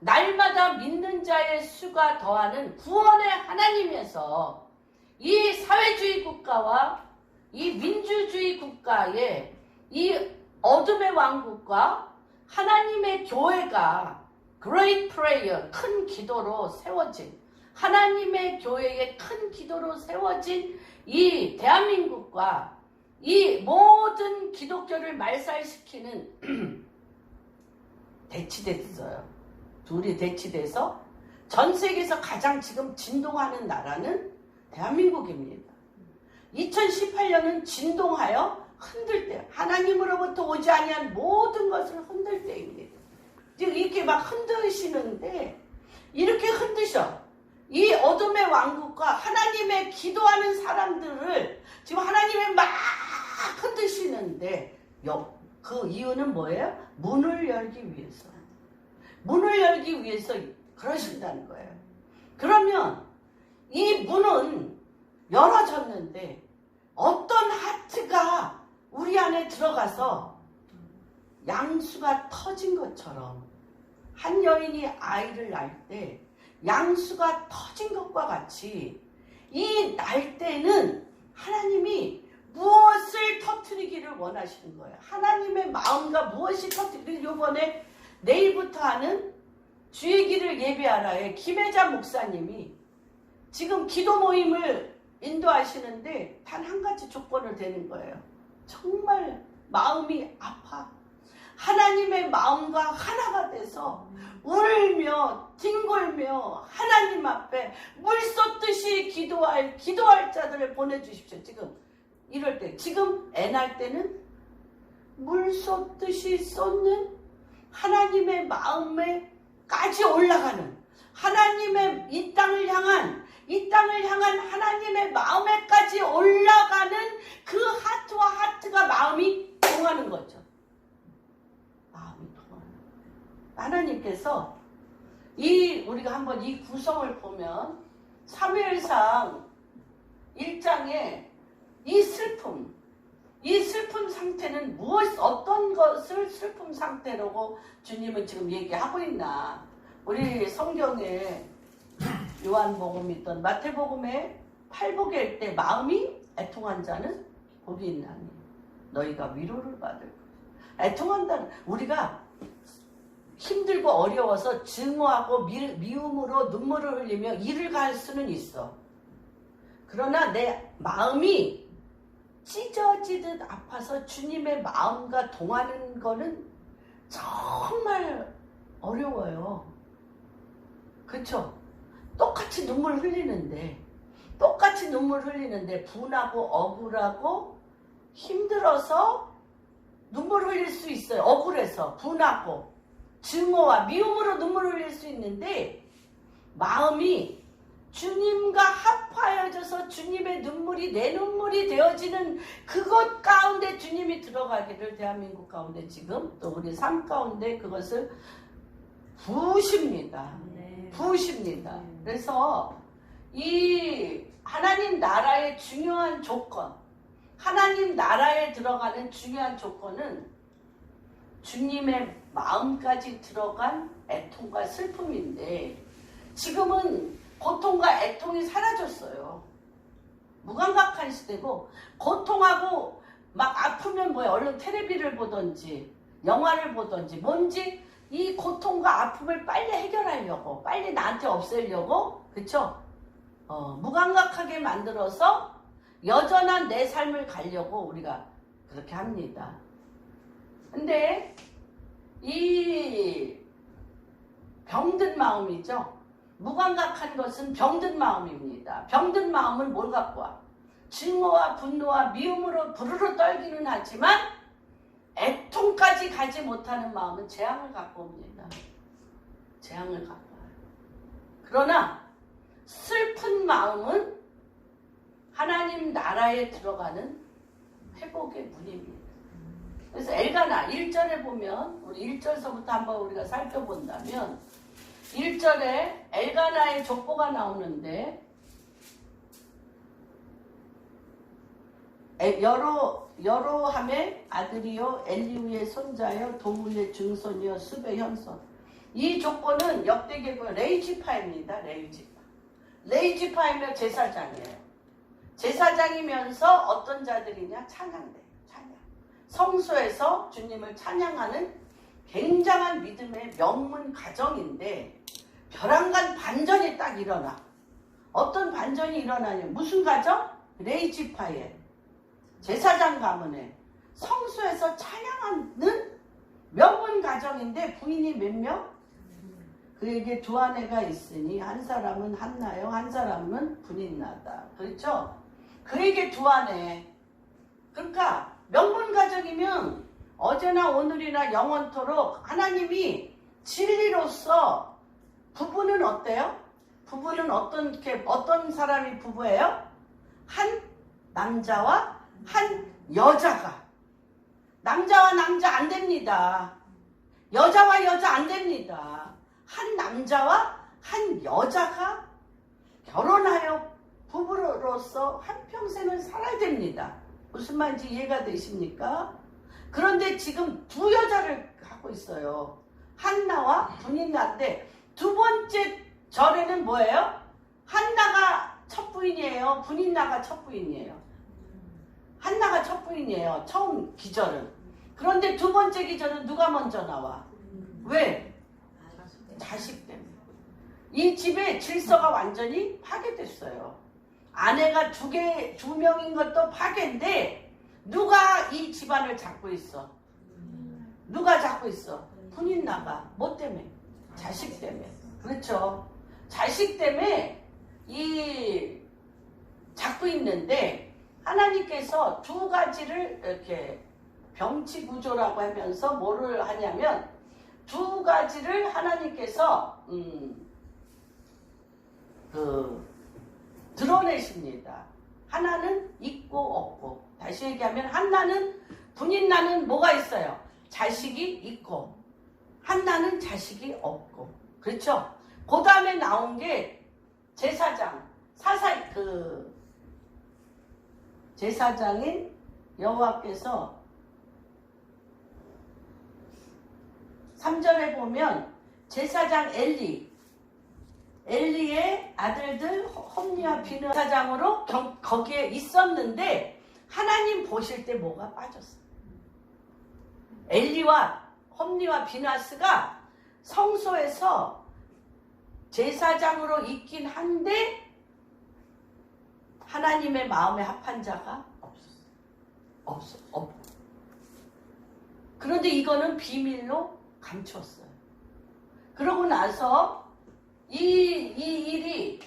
날마다 믿는 자의 수가 더하는 구원의 하나님에서 이 사회주의 국가와 이 민주주의 국가의 이 어둠의 왕국과 하나님의 교회가 Great Prayer, 큰 기도로 세워진, 하나님의 교회의 큰 기도로 세워진 이 대한민국과 이 모든 기독교를 말살시키는 대치됐어요. 둘이 대치돼서 전 세계에서 가장 지금 진동하는 나라는 대한민국입니다. 2018년은 진동하여 흔들 때, 하나님으로부터 오지 아니한 모든 것을 흔들 때입니다. 지금 이렇게 막 흔드시는데, 이렇게 흔드셔. 이 어둠의 왕국과 하나님의 기도하는 사람들을 지금 하나님의 막 흔드시는데, 그 이유는 뭐예요? 문을 열기 위해서. 문을 열기 위해서 그러신다는 거예요. 그러면 이 문은 열어졌는데 어떤 하트가 우리 안에 들어가서 양수가 터진 것처럼, 한 여인이 아이를 낳을 때 양수가 터진 것과 같이 이 날 때는 하나님이 무엇을 터뜨리기를 원하시는 거예요. 하나님의 마음과 무엇이 터뜨리기를. 요번에 내일부터 하는 주의 길을 예배하라의 김혜자 목사님이 지금 기도 모임을 인도하시는데 단 한 가지 조건을 대는 거예요. 정말 마음이 아파. 하나님의 마음과 하나가 돼서 울며 뒹굴며 하나님 앞에 물 쏟듯이 기도할 자들을 보내주십시오. 지금 이럴 때, 지금 애 낳을 때는 물 쏟듯이 쏟는 하나님의 마음에까지 올라가는, 하나님의 이 땅을 향한 하나님의 마음에까지 올라가는 그 하트와 하트가 마음이 통하는 거죠. 마음이 통하는 거예요. 하나님께서 우리가 한번 이 구성을 보면 사무엘상 1장에 이 슬픈 상태는 어떤 것을 슬픔 상태라고 주님은 지금 얘기하고 있나. 우리 성경에 요한복음 있던 마태복음에 팔복일 때 마음이 애통한 자는 복이 있나니 너희가 위로를 받을 것이다. 애통한다는 우리가 힘들고 어려워서 증오하고 미움으로 눈물을 흘리며 이를 갈 수는 있어. 그러나 내 마음이 찢어지듯 아파서 주님의 마음과 동하는 거는 정말 어려워요. 그쵸? 똑같이 눈물 흘리는데 분하고 억울하고 힘들어서 눈물 흘릴 수 있어요. 억울해서 분하고 증오와 미움으로 눈물을 흘릴 수 있는데 마음이 주님과 합하여져서 주님의 눈물이 내 눈물이 되어지는 그것 가운데 주님이 들어가기를 대한민국 가운데 지금 또 우리 삶 가운데 그것을 부으십니다. 부으십니다. 그래서 이 하나님 나라의 중요한 조건, 하나님 나라에 들어가는 중요한 조건은 주님의 마음까지 들어간 애통과 슬픔인데 지금은 고통과 애통이 사라졌어요. 무감각한 시대고 고통하고 막 아프면 뭐야 얼른 텔레비를 보든지 영화를 보든지 뭔지 이 고통과 아픔을 빨리 해결하려고 빨리 나한테 없애려고 그쵸? 무감각하게 만들어서 여전한 내 삶을 가려고 우리가 그렇게 합니다. 근데 이 병든 마음이죠. 무감각한 것은 병든 마음입니다. 병든 마음은 뭘 갖고 와? 증오와 분노와 미움으로 부르르 떨기는 하지만 애통까지 가지 못하는 마음은 재앙을 갖고 옵니다. 재앙을 갖고 와요. 그러나 슬픈 마음은 하나님 나라에 들어가는 회복의 문입니다. 그래서 엘가나 1절에 보면 우리 1절서부터 한번 우리가 살펴본다면 1절에 엘가나의 족보가 나오는데 여로함의 아들이요 엘리우의 손자요 도문의 증손이요 습의 현손. 이 족보는 역대기의 레이지파입니다. 레이지파이며 제사장이에요. 제사장이면서 어떤 자들이냐? 찬양돼요. 찬양. 성소에서 주님을 찬양하는 굉장한 믿음의 명문 가정인데 벼랑간 반전이 딱 일어나. 어떤 반전이 일어나냐면 무슨 가정? 레이지파의 제사장 가문에 성소에서 찬양하는 명문 가정인데 부인이 몇 명? 그에게 두 아내가 있으니 한 사람은 한나요, 한 사람은 분인나다. 그렇죠? 그에게 두 아내. 그러니까 명문 가정이면 어제나 오늘이나 영원토록 하나님이 진리로서 부부는 어때요? 부부는 어떤 사람이 부부예요? 한 남자와 한 여자가. 남자와 남자 안 됩니다. 여자와 여자 안 됩니다. 한 남자와 한 여자가 결혼하여 부부로서 한평생을 살아야 됩니다. 무슨 말인지 이해가 되십니까? 그런데 지금 두 여자를 하고 있어요. 한나와 분인나인데 두 번째 절에는 뭐예요? 한나가 첫 부인이에요. 분인나가 첫 부인이에요. 한나가 첫 부인이에요. 처음 기절은. 그런데 두 번째 기절은 누가 먼저 나와? 왜? 자식 때문에. 이 집의 질서가 완전히 파괴됐어요. 아내가 두 명인 것도 파괴인데 누가 이 집안을 잡고 있어? 누가 잡고 있어? 분인나가. 뭐 때문에? 자식 때문에. 그렇죠. 자식 때문에 잡고 있는데 하나님께서 두 가지를 이렇게 병치 구조라고 하면서 뭐를 하냐면 두 가지를 하나님께서 드러내십니다. 하나는 있고 없고. 다시 얘기하면 하나는 분인나는 뭐가 있어요? 자식이 있고 한나는 자식이 없고. 그렇죠? 그 다음에 나온 게 제사장, 제사장인 여호와께서 3절에 보면 제사장 엘리의 아들들 홈리와 비느하스 제사장으로 거기에 있었는데 하나님 보실 때 뭐가 빠졌어요? 엘리와 홈리와 비느하스가 성소에서 제사장으로 있긴 한데 하나님의 마음에 합한 자가 없어. 그런데 이거는 비밀로 감췄어요. 그러고 나서 이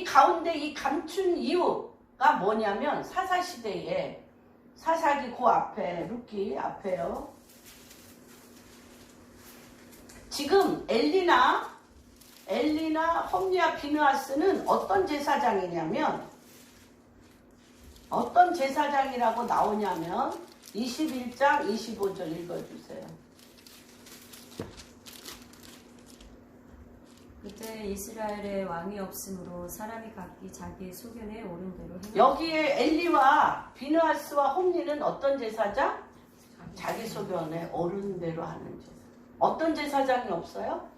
가운데 이 감춘 이유가 뭐냐면 사사시대에 사사기 그 앞에 룻기 앞에요. 지금 엘리나 홈리와 비느하스는 어떤 제사장이냐면 어떤 제사장이라고 나오냐면 21장 25절 읽어주세요. 그때 이스라엘에 왕이 없으므로 사람이 각기 자기의 소견에 옳은 대로 행하였다. 여기에 엘리와 비느하스와 홈리는 어떤 제사장? 자기 소견에 옳은 대로 하는 제사. 어떤 제사장이 없어요?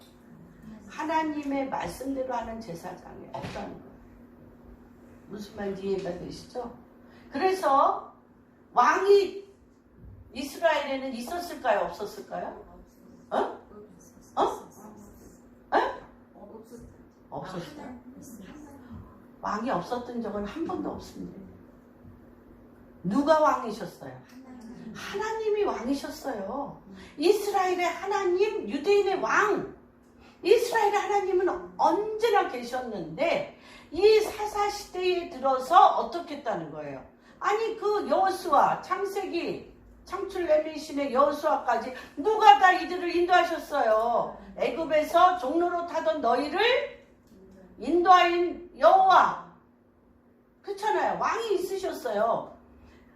하나님의 말씀대로 하는 제사장이 없다는 거예요. 무슨 말인지 이해가 되시죠? 그래서 왕이 이스라엘에는 있었을까요? 없었을까요? 어? 없었어요. 왕이 없었던 적은 한 번도 없습니다. 누가 왕이셨어요? 하나님이 왕이셨어요. 이스라엘의 하나님, 유대인의 왕. 이스라엘의 하나님은 언제나 계셨는데 이 사사시대에 들어서 어떻게 했다는 거예요? 아니 그 여호수아, 창세기, 창출레미신의 여호수아까지 누가 다 이들을 인도하셨어요? 애굽에서 종로로 타던 너희를 인도하인 여호와. 그렇잖아요. 왕이 있으셨어요.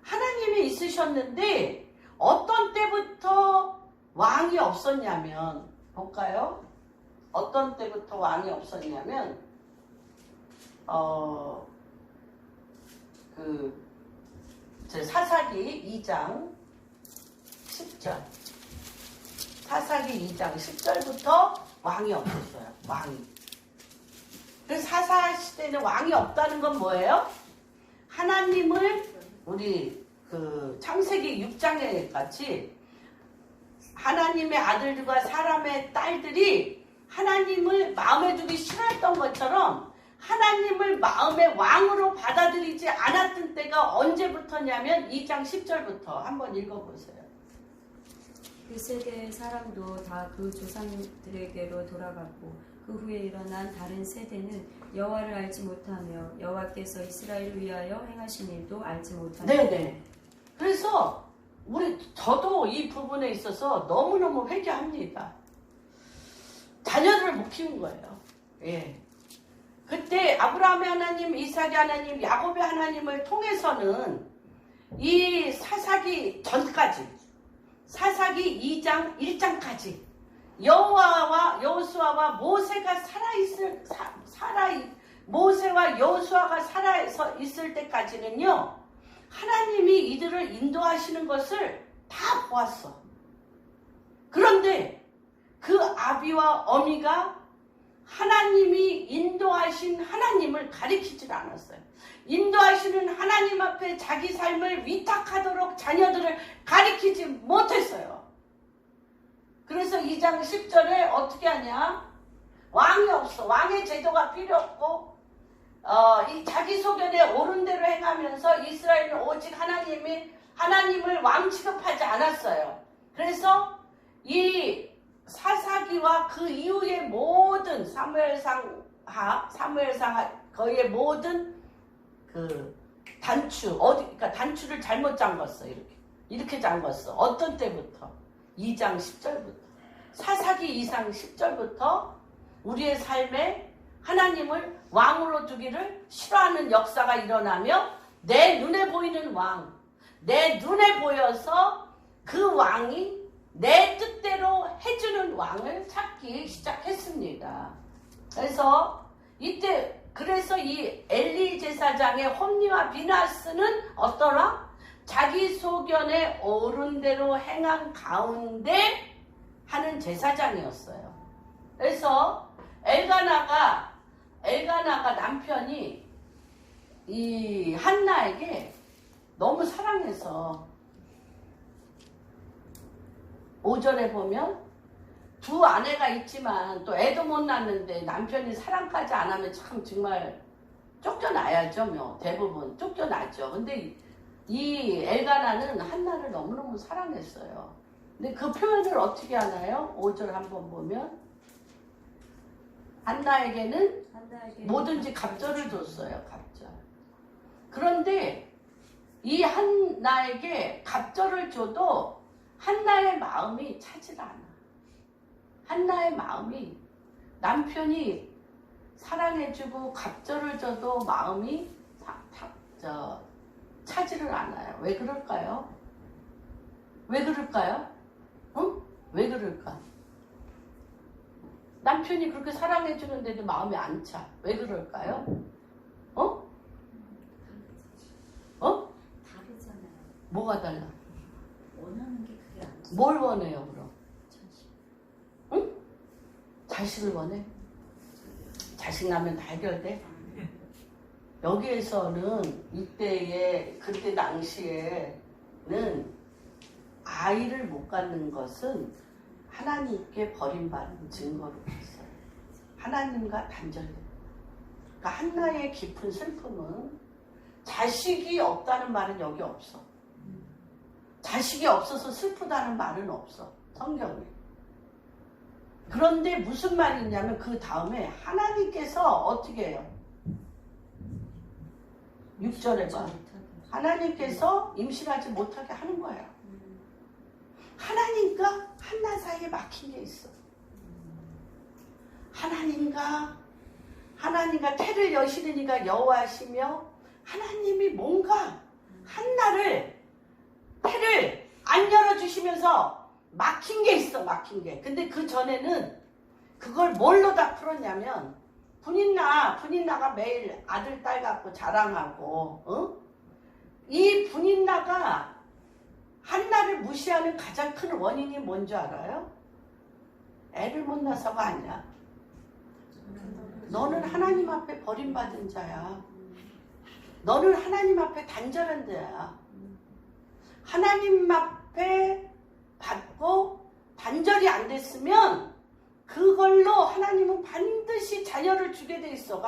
하나님이 있으셨는데 어떤 때부터 왕이 없었냐면 볼까요? 어떤 때부터 왕이 없었냐면 사사기 2장 10절 사사기 2장 10절부터 왕이 없었어요. 왕이. 그래서 사사시대는 왕이 없다는 건 뭐예요? 하나님을 우리 창세기 6장에 같이 하나님의 아들들과 사람의 딸들이 하나님을 마음에 두기 싫어했던 것처럼 하나님을 마음의 왕으로 받아들이지 않았던 때가 언제부터냐면 2장 10절부터 한번 읽어보세요. 그 세대의 사람도 다 그 조상들에게로 돌아갔고 그 후에 일어난 다른 세대는 여호와를 알지 못하며 여호와께서 이스라엘을 위하여 행하신 일도 알지 못하며. 네네. 그래서 저도 이 부분에 있어서 너무너무 회개합니다. 자녀를 못 키운 거예요. 예. 그때 아브라함의 하나님, 이삭의 하나님, 야곱의 하나님을 통해서는 이 사사기 전까지, 사사기 2장 1장까지 여호와와 여호수아와 모세가 모세와 여호수아가 살아 있을 때까지는요, 하나님이 이들을 인도하시는 것을 다 보았어. 그런데 그 아비와 어미가 하나님이 인도하신 하나님을 가리키질 않았어요. 인도하시는 하나님 앞에 자기 삶을 위탁하도록 자녀들을 가리키지 못했어요. 그래서 2장 10절에 어떻게 하냐? 왕이 없어. 왕의 제도가 필요 없고 이 자기 소견에 옳은 대로 행하면서 이스라엘은 오직 하나님을 왕 취급하지 않았어요. 그래서 이 사사기와 그 이후의 모든 사무엘상하 거의 모든 그 그러니까 단추를 잘못 잠궜어. 이렇게 잠궜어. 어떤 때부터? 2장 10절부터. 사사기 2장 10절부터 우리의 삶에 하나님을 왕으로 두기를 싫어하는 역사가 일어나며 내 눈에 보이는 왕, 내 눈에 보여서 그 왕이 내 뜻대로 해주는 왕을 찾기 시작했습니다. 그래서 이 엘리 제사장의 홈리와 비나스는 어떠나 자기 소견에 옳은 대로 행한 가운데 하는 제사장이었어요. 그래서 엘가나가 남편이 이 한나에게 너무 사랑해서 5절에 보면 두 아내가 있지만 또 애도 못 낳는데 남편이 사랑까지 안 하면 참 정말 쫓겨나야죠. 뭐 대부분 쫓겨나죠. 근데 이 엘가나는 한나를 너무너무 사랑했어요. 근데 그 표현을 어떻게 하나요? 5절 한번 보면 한나에게는 뭐든지 갑절을 줬어요. 갑절. 그런데 이 한나에게 갑절을 줘도 한나의 마음이 차질 않아. 한나의 마음이 남편이 사랑해주고 갑절을 줘도 마음이 차지를 않아요. 왜 그럴까요? 왜 그럴까요? 응? 왜 그럴까? 남편이 그렇게 사랑해주는데도 마음이 안 차. 왜 그럴까요? 어? 다르잖아요. 뭐가 달라? 원하는 게 그게 아니죠. 뭘 원해요, 그럼? 자식. 응? 자식을 원해? 자식 낳으면 다 해결돼? 여기에서는 그때 당시에는 아이를 못 갖는 것은 하나님께 버림받은 증거로 있어요. 하나님과 단절돼요. 그러니까 한나의 깊은 슬픔은 자식이 없다는 말은 여기 없어. 자식이 없어서 슬프다는 말은 없어. 성경에. 그런데 무슨 말이 있냐면 그 다음에 하나님께서 어떻게 해요? 6절에 봐. 하나님께서 임신하지 못하게 하는 거예요. 하나님과 한나 사이에 막힌 게 있어. 하나님과 태를 여시는 이가 여호와시며 하나님이 뭔가 한나를 태를 안 열어주시면서 막힌 게 있어. 막힌 게. 근데 그 전에는 그걸 뭘로 다 풀었냐면 분인나가 매일 아들 딸 갖고 자랑하고 이 분인나가 한나를 무시하는 가장 큰 원인이 뭔지 알아요? 애를 못 낳아서가 아니야. 너는 하나님 앞에 버림받은 자야. 너는 하나님 앞에 단절한 자야. 하나님 앞에 받고 단절이 안 됐으면 그걸로 하나님은 반드시 자녀를 주게 돼 있어.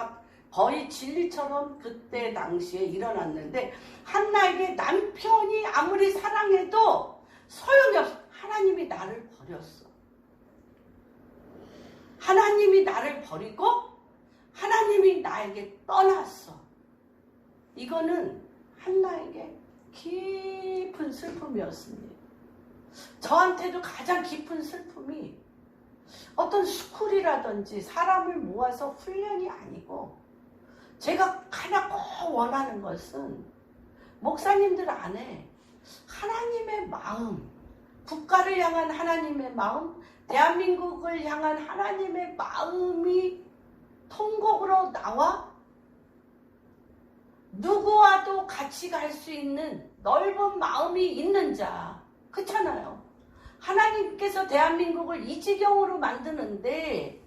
거의 진리처럼 그때 당시에 일어났는데 한나에게 남편이 아무리 사랑해도 소용이 없어. 하나님이 나를 버렸어. 하나님이 나를 버리고 하나님이 나에게 떠났어. 이거는 한나에게 깊은 슬픔이었습니다. 저한테도 가장 깊은 슬픔이 어떤 스쿨이라든지 사람을 모아서 훈련이 아니고 제가 하나 꼭 원하는 것은 목사님들 안에 하나님의 마음, 국가를 향한 하나님의 마음, 대한민국을 향한 하나님의 마음이 통곡으로 나와 누구와도 같이 갈 수 있는 넓은 마음이 있는 자. 그렇잖아요. 하나님께서 대한민국을 이 지경으로 만드는데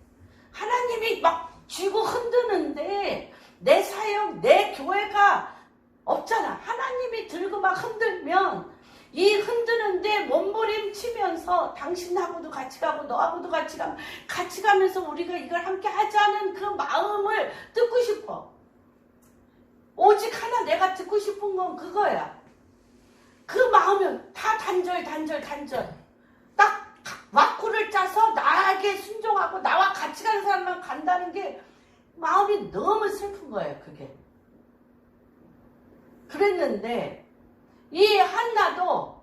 하나님이 막 쥐고 흔드는데 내 사역, 내 교회가 없잖아. 하나님이 들고 막 흔들면 이 흔드는데 몸부림치면서 당신하고도 같이 가고 너하고도 같이 가면 같이 가면서 우리가 이걸 함께 하자는 그 마음을 듣고 싶어. 오직 하나 내가 듣고 싶은 건 그거야. 그 마음은 다 단절. 딱 와꾸를 짜서 나에게 순종하고 나와 같이 가는 사람만 간다는 게 마음이 너무 슬픈 거예요. 그게. 그랬는데 이 한나도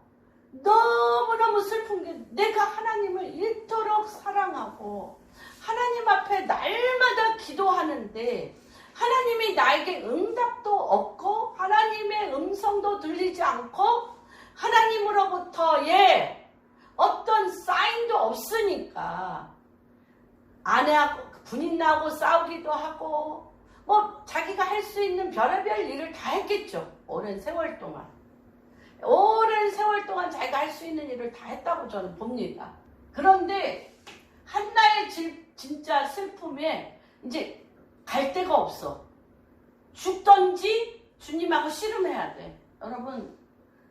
너무너무 슬픈 게 내가 하나님을 이토록 사랑하고 하나님 앞에 날마다 기도하는데 하나님이 나에게 응답도 없고 하나님의 음성도 들리지 않고 하나님으로부터의 어떤 사인도 없으니까 아내하고 분인나하고 싸우기도 하고 뭐 자기가 할 수 있는 별의별 일을 다 했겠죠. 오랜 세월 동안 자기가 할 수 있는 일을 다 했다고 저는 봅니다. 그런데 한나의 진짜 슬픔에 이제 갈 데가 없어. 죽던지 주님하고 씨름해야 돼. 여러분,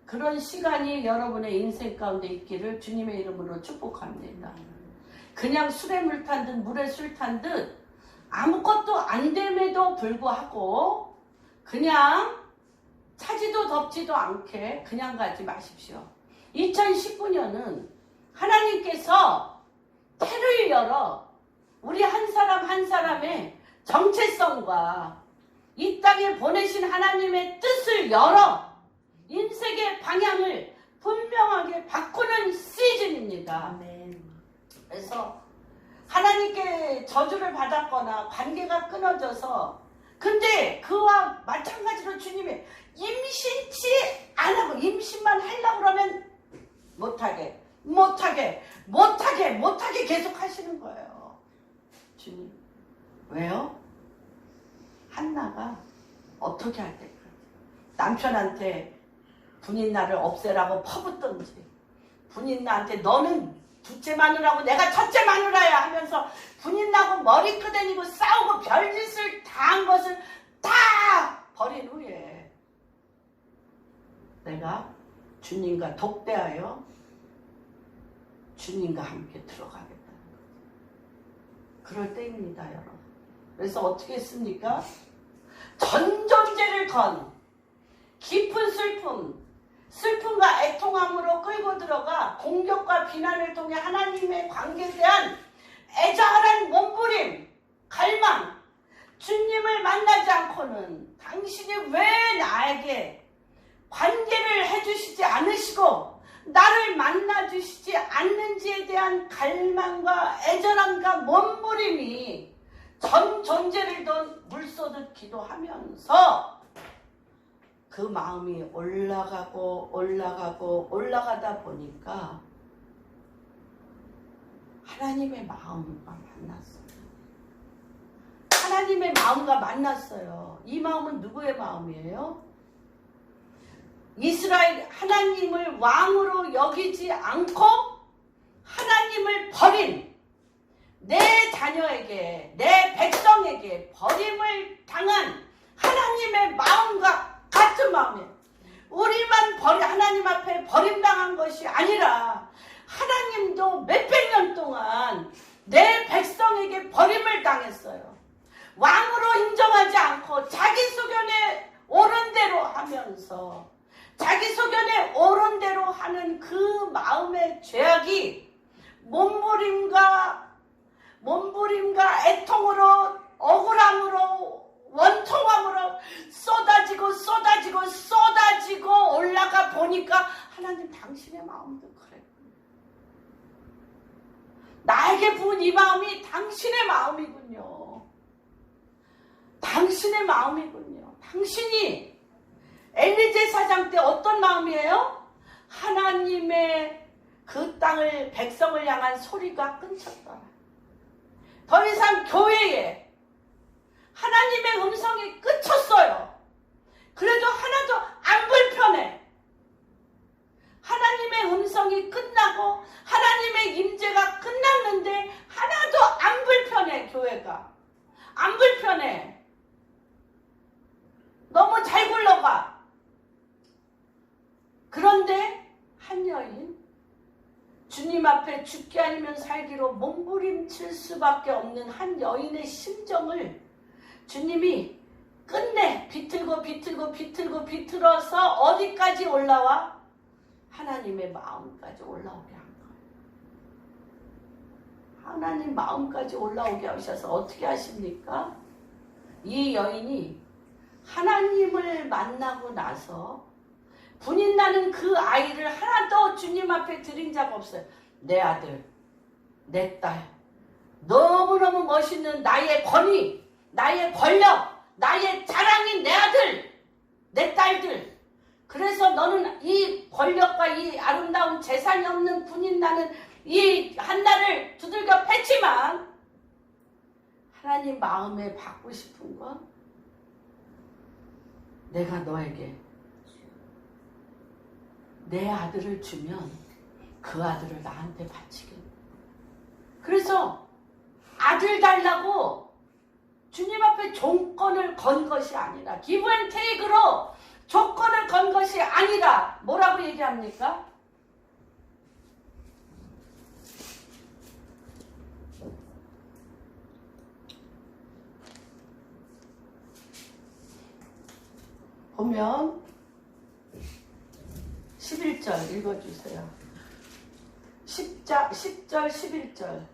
그런 시간이 여러분의 인생 가운데 있기를 주님의 이름으로 축복합니다. 그냥 술에 물 탄 듯 물에 술 탄 듯 아무것도 안 됨에도 불구하고 그냥 차지도 덥지도 않게 그냥 가지 마십시오. 2019년은 하나님께서 태를 열어 우리 한 사람 한 사람의 정체성과 이 땅에 보내신 하나님의 뜻을 열어 인생의 방향을 분명하게 바꾸는 시즌입니다. 아멘. 그래서 하나님께 저주를 받았거나 관계가 끊어져서 근데 그와 마찬가지로 주님이 임신치 안 하고 임신만 하려고 그러면 못하게 계속 하시는 거예요. 주님. 왜요? 한나가 어떻게 할 때까지 남편한테 분인나를 없애라고 퍼붓던지 분인나한테 너는 둘째 마누라고 내가 첫째 마누라야 하면서 분인나고 머리 끄덕이고 싸우고 별짓을 다 한 것을 다 버린 후에 내가 주님과 독대하여 주님과 함께 들어가겠다는 거죠. 그럴 때입니다, 여러분. 그래서 어떻게 했습니까? 전 존재를 건 깊은 슬픔과 애통함으로 끌고 들어가 공격과 비난을 통해 하나님의 관계에 대한 애절한 몸부림, 갈망, 주님을 만나지 않고는 당신이 왜 나에게 관계를 해주시지 않으시고 나를 만나주시지 않는지에 대한 갈망과 애절함과 몸부림이 전 존재를 던 물쏘듯 기도하면서 그 마음이 올라가다 보니까 하나님의 마음과 만났어요. 하나님의 마음과 만났어요. 이 마음은 누구의 마음이에요? 이스라엘 하나님을 왕으로 여기지 않고 하나님을 버린 내 자녀에게 내 백성에게 버림을 당한 하나님의 마음과 같은 마음이에요. 우리만 하나님 앞에 버림당한 것이 아니라 하나님도 몇백 년 동안 내 백성에게 버림을 당했어요. 왕으로 인정하지 않고 자기 소견에 옳은 대로 하면서 자기 소견에 옳은 대로 하는 그 마음의 죄악이 몸부림과 애통으로 억울함으로 원통함으로 쏟아지고 올라가 보니까 하나님 당신의 마음도 그래. 나에게 부은 이 마음이 당신의 마음이군요. 당신의 마음이군요. 당신이 엘리제 사장 때 어떤 마음이에요? 하나님의 그 땅을 백성을 향한 소리가 끊겼더라. 더 이상 교회에 하나님의 음성이 끊겼어요. 그래도 하나도 안 불편해. 하나님의 음성이 끝나고 하나님의 임재가 끝났는데 하나도 안 불편해. 교회가 안 불편해. 너무 잘 굴러가. 그런데 한 여인 주님 앞에 죽기 아니면 살기로 몸부림칠 수밖에 없는 한 여인의 심정을 주님이 끝내 비틀어서 어디까지 올라와? 하나님의 마음까지 올라오게 한 거예요. 하나님 마음까지 올라오게 하셔서 어떻게 하십니까? 이 여인이 하나님을 만나고 나서 분인나는 그 아이를 하나도 주님 앞에 드린 적 없어요. 내 아들, 내 딸, 너무너무 멋있는 나의 권위, 나의 권력, 나의 자랑인 내 아들, 내 딸들, 그래서 너는 이 권력과 이 아름다운 재산이 없는 군인 나는 이 한나를 두들겨 팼지만 하나님 마음에 받고 싶은 건 내가 너에게 내 아들을 주면 그 아들을 나한테 바치게. 그래서 아들 달라고 주님 앞에 조건을 건 것이 아니라 give and take로 조건을 건 것이 아니라 뭐라고 얘기합니까? 보면 11절 읽어주세요. 10절 11절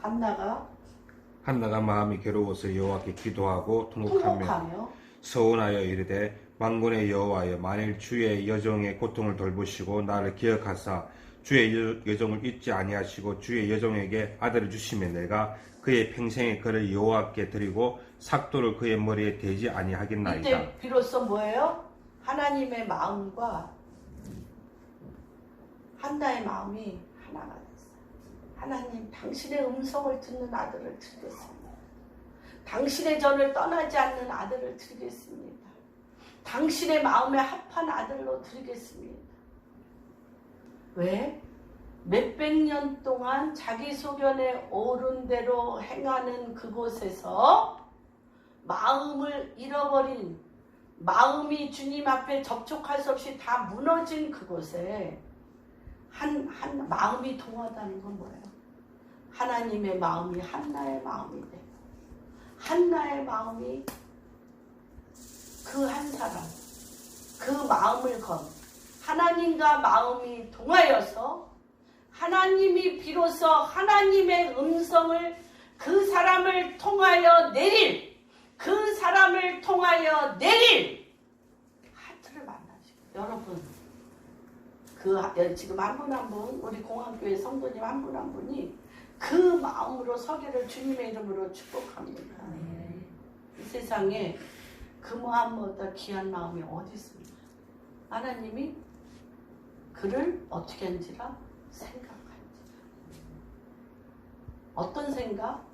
한나가 마음이 괴로워서 여호와께 기도하고 통곡하며 서운하여 이르되 만군의 여호와여 만일 주의 여종의 고통을 돌보시고 나를 기억하사 주의 여종을 잊지 아니하시고 주의 여종에게 아들을 주시면 내가 그의 평생의 그를 여호와께 드리고 삭도를 그의 머리에 대지 아니하겠나이다. 이때 비로소 뭐예요? 하나님의 마음과 한나의 마음이 하나가 됐어요. 하나님, 당신의 음성을 듣는 아들을 드리겠습니다. 당신의 전을 떠나지 않는 아들을 드리겠습니다. 당신의 마음에 합한 아들로 드리겠습니다. 왜? 몇백 년 동안 자기 소견에 오른 대로 행하는 그곳에서 마음을 잃어버린, 마음이 주님 앞에 접촉할 수 없이 다 무너진 그곳에 한 마음이 동하다는 건 뭐예요? 하나님의 마음이 한나의 마음이 되고, 한나의 마음이 그 한 사람, 그 마음을 건 하나님과 마음이 동하여서 하나님이 비로소 하나님의 음성을 그 사람을 통하여 내릴, 그 사람을 통하여 내릴 하트를 만나시고, 여러분 지금 한 분 한 분, 우리 공항교회 성도님 한 분 한 분이 그 마음으로 서기를 주님의 이름으로 축복합니다. 이 세상에 그 마음보다 귀한 마음이 어디 있습니까? 하나님이 그를 어떻게 한지라 생각한지라. 어떤 생각?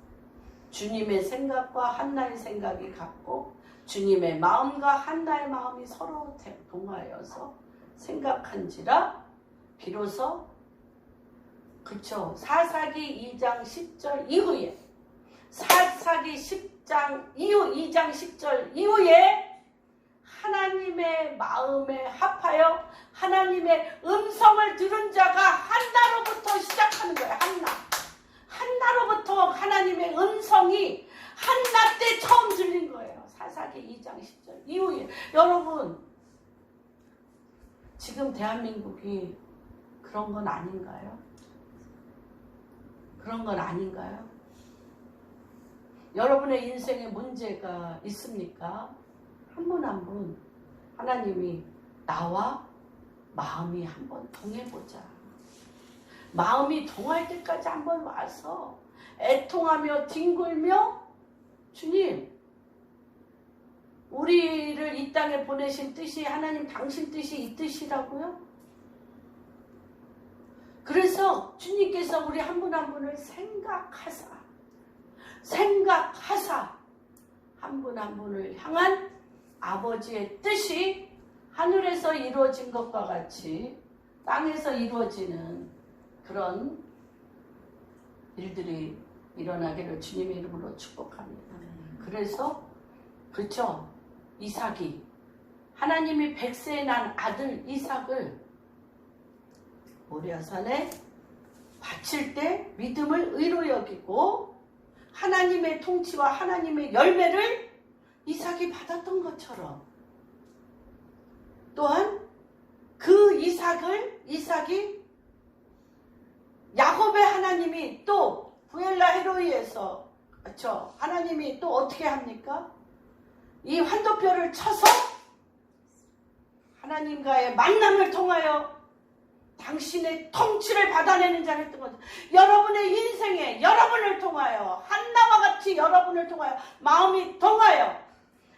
주님의 생각과 한나의 생각이 같고 주님의 마음과 한나의 마음이 서로 동하여서 생각한지라 비로소, 그쵸, 사사기 2장 10절 이후에, 사사기 10장 이후 2장 10절 이후에 하나님의 마음에 합하여 하나님의 음성을 들은 자가 한나로부터 시작하는 거예요. 한나로부터 하나님의 음성이 한나 때 처음 들린 거예요. 사사기 2장 10절 이후에. 여러분, 지금 대한민국이 그런 건 아닌가요? 그런 건 아닌가요? 여러분의 인생에 문제가 있습니까? 한 분 한 분 하나님이 나와 마음이 한번 통해보자. 마음이 통할 때까지 한번 와서 애통하며 뒹굴며, 주님, 우리를 이 땅에 보내신 뜻이 하나님 당신 뜻이 이 뜻이라고요? 그래서 주님께서 우리 한 분 한 분을 생각하사 한 분 한 분을 향한 아버지의 뜻이 하늘에서 이루어진 것과 같이 땅에서 이루어지는 그런 일들이 일어나기를 주님의 이름으로 축복합니다. 그래서 그렇죠, 이삭이, 하나님이 100세에 난 아들 이삭을 모리아산에 바칠 때 믿음을 의로 여기고 하나님의 통치와 하나님의 열매를 이삭이 받았던 것처럼, 또한 그 이삭이 야곱의 하나님이 또 부엘라 헤로이에서, 그렇죠, 하나님이 또 어떻게 합니까? 이 환도뼈를 쳐서 하나님과의 만남을 통하여 당신의 통치를 받아내는 자를 했던 거죠. 여러분의 인생에 여러분을 통하여, 한나와 같이 여러분을 통하여, 마음이 통하여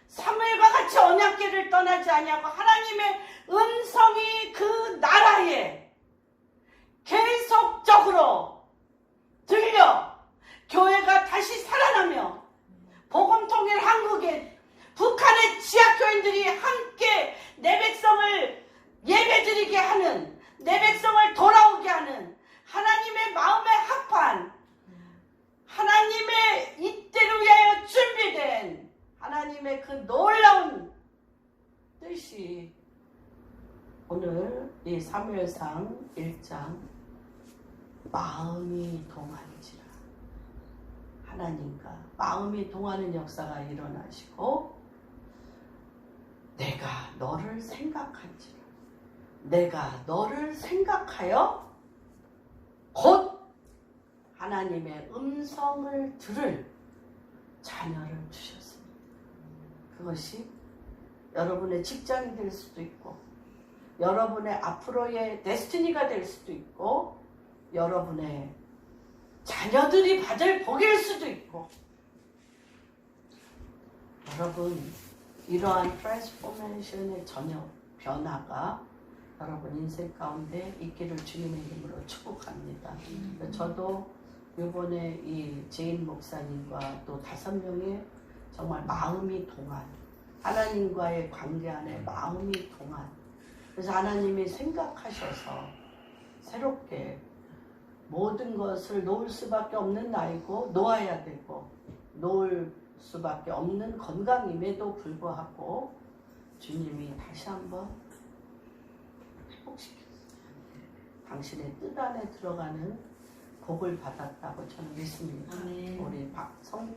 사무엘과 같이 언약궤를 떠나지 아니하고 하나님의 음성이 그 나라에 계속적으로 들려 교회가 다시 살아나며 복음 통일 한국에 북한의 지하교인들이 함께 내 백성을 예배드리게 하는, 내 백성을 돌아오게 하는 하나님의 마음의 합한, 하나님의 이때를 위하여 준비된 하나님의 그 놀라운 뜻이 오늘 이 사무엘상 1장 마음이 동하는지라, 하나님과 마음이 동하는 역사가 일어나시고 내가 너를 생각한지라, 내가 너를 생각하여 곧 하나님의 음성을 들을 자녀를 주셨습니다. 그것이 여러분의 직장이 될 수도 있고, 여러분의 앞으로의 데스티니가 될 수도 있고, 여러분의 자녀들이 받을 복일 수도 있고, 여러분 이러한 트랜스포메이션의 전혀 변화가 여러분 인생 가운데 있기를 주님의 이름으로 축복합니다. 저도 이번에 이 제인 목사님과 또 5명의 정말 마음이 동한, 하나님과의 관계 안에 마음이 동한, 그래서 하나님이 생각하셔서 새롭게 모든 것을 놓을 수밖에 없는 나이고 놓아야 되고 놓을 수밖에 없는 건강임에도 불구하고 주님이 다시 한번 회복시켰어요. 당신의 뜻 안에 들어가는 복을 받았다고 저는 믿습니다.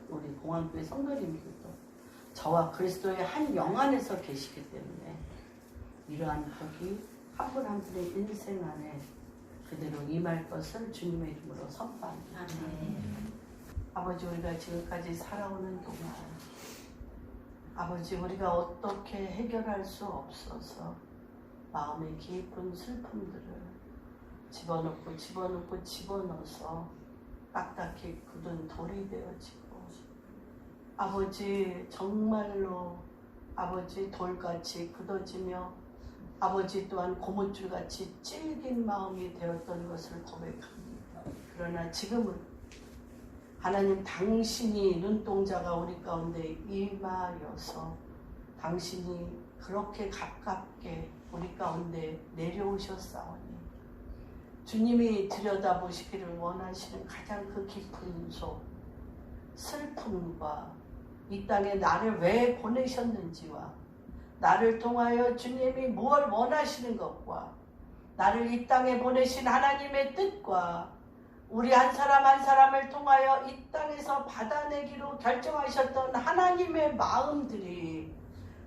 우리 공안교회 성도님들도 저와 그리스도의 한 영 안에서 계시기 때문에 이러한 복이 한 분 한 분의 인생 안에 그대로 임할 것을 주님의 이름으로 선포합니다. 아버지, 우리가 지금까지 살아오는 동안 아버지, 우리가 어떻게 해결할 수 없어서 마음의 깊은 슬픔들을 집어넣어서 딱딱히 굳은 돌이 되어지고, 아버지 정말로 아버지 돌같이 굳어지며 아버지 또한 고무줄같이 찔긴 마음이 되었던 것을 고백합니다. 그러나 지금은 하나님, 당신이 눈동자가 우리 가운데 임하여서 당신이 그렇게 가깝게 우리 가운데 내려오셨사오니 주님이 들여다보시기를 원하시는 가장 그 깊은 속 슬픔과 이 땅에 나를 왜 보내셨는지와 나를 통하여 주님이 무엇을 원하시는 것과 나를 이 땅에 보내신 하나님의 뜻과 우리 한 사람 한 사람을 통하여 이 땅에서 받아내기로 결정하셨던 하나님의 마음들이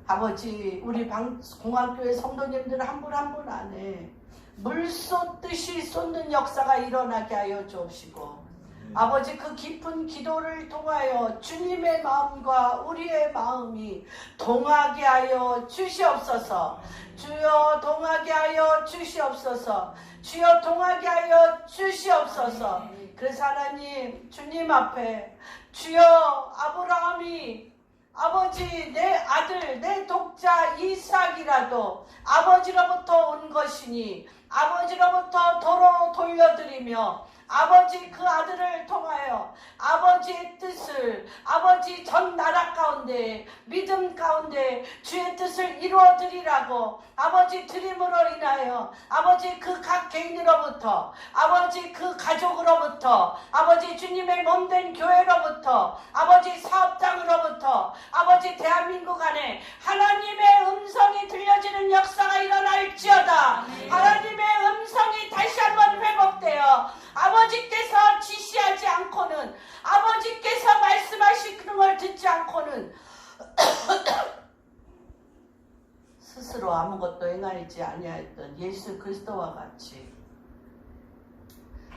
아버지, 우리 공학교회 성도님들 한 분 한 분 안에 물 쏟듯이 쏟는 역사가 일어나게 하여 주옵시고, 아버지, 그 깊은 기도를 통하여 주님의 마음과 우리의 마음이 동하게 하여 주시옵소서. 주여 동하게 하여 주시옵소서. 주여 동하게 하여 주시옵소서. 그래서 하나님, 주님 앞에 주여, 아브라함이 아버지, 내 아들, 내 독자 이삭이라도 아버지로부터 온 것이니 아버지로부터 도로 돌려드리며 아버지, 그 아들을 통하여 아버지의 뜻을, 아버지 전 나라 가운데 믿음 가운데 주의 뜻을 이루어드리라고 아버지 드림으로 인하여 아버지 그 각 개인으로부터, 아버지 그 가족으로부터, 아버지 주님의 몸된 교회로부터, 아버지 사업장으로부터, 아버지 대한민국 안에 하나님의 음성이 들려지는 역사가 일어날지어다. 하나님의 음성이 다시 한번 회복되어 아버지께서 지시하지 않고는, 아버지께서 말씀하시는 걸 듣지 않고는 스스로 아무것도 행하지 아니하였던 예수 그리스도와 같이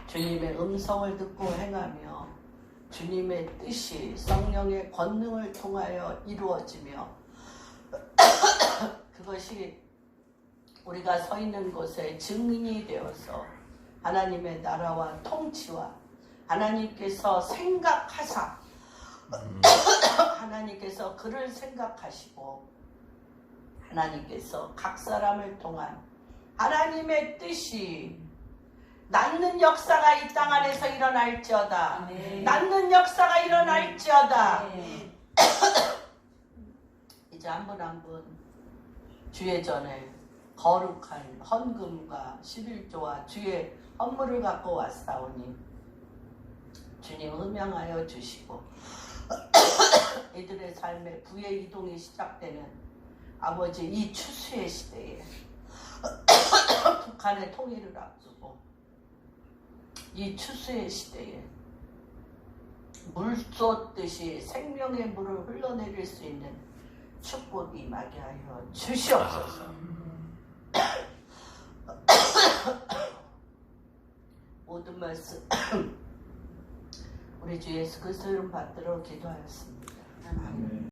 주님의 음성을 듣고 행하며 주님의 뜻이 성령의 권능을 통하여 이루어지며 그것이 우리가 서 있는 곳에 증인이 되어서 하나님의 나라와 통치와 하나님께서 생각하사 하나님께서 그를 생각하시고 하나님께서 각 사람을 통한 하나님의 뜻이 낫는 역사가 이 땅 안에서 일어날지어다. 네. 낫는 역사가 일어날지어다. 네. 이제 한 분 한 분 주의 전에 거룩한 헌금과 11조와 주의 헌물을 갖고 왔사오니 주님 음양하여 주시고 이들의 삶에 부의 이동이 시작되는 아버지 이 추수의 시대에 북한의 통일을 앞두고 이 추수의 시대에 물 쏟듯이 생명의 물을 흘러내릴 수 있는 축복이 임하게 하여 주시옵소서. 모든 말씀 우리 주 예수 그리스도 이름 받들어 기도하였습니다. 아멘.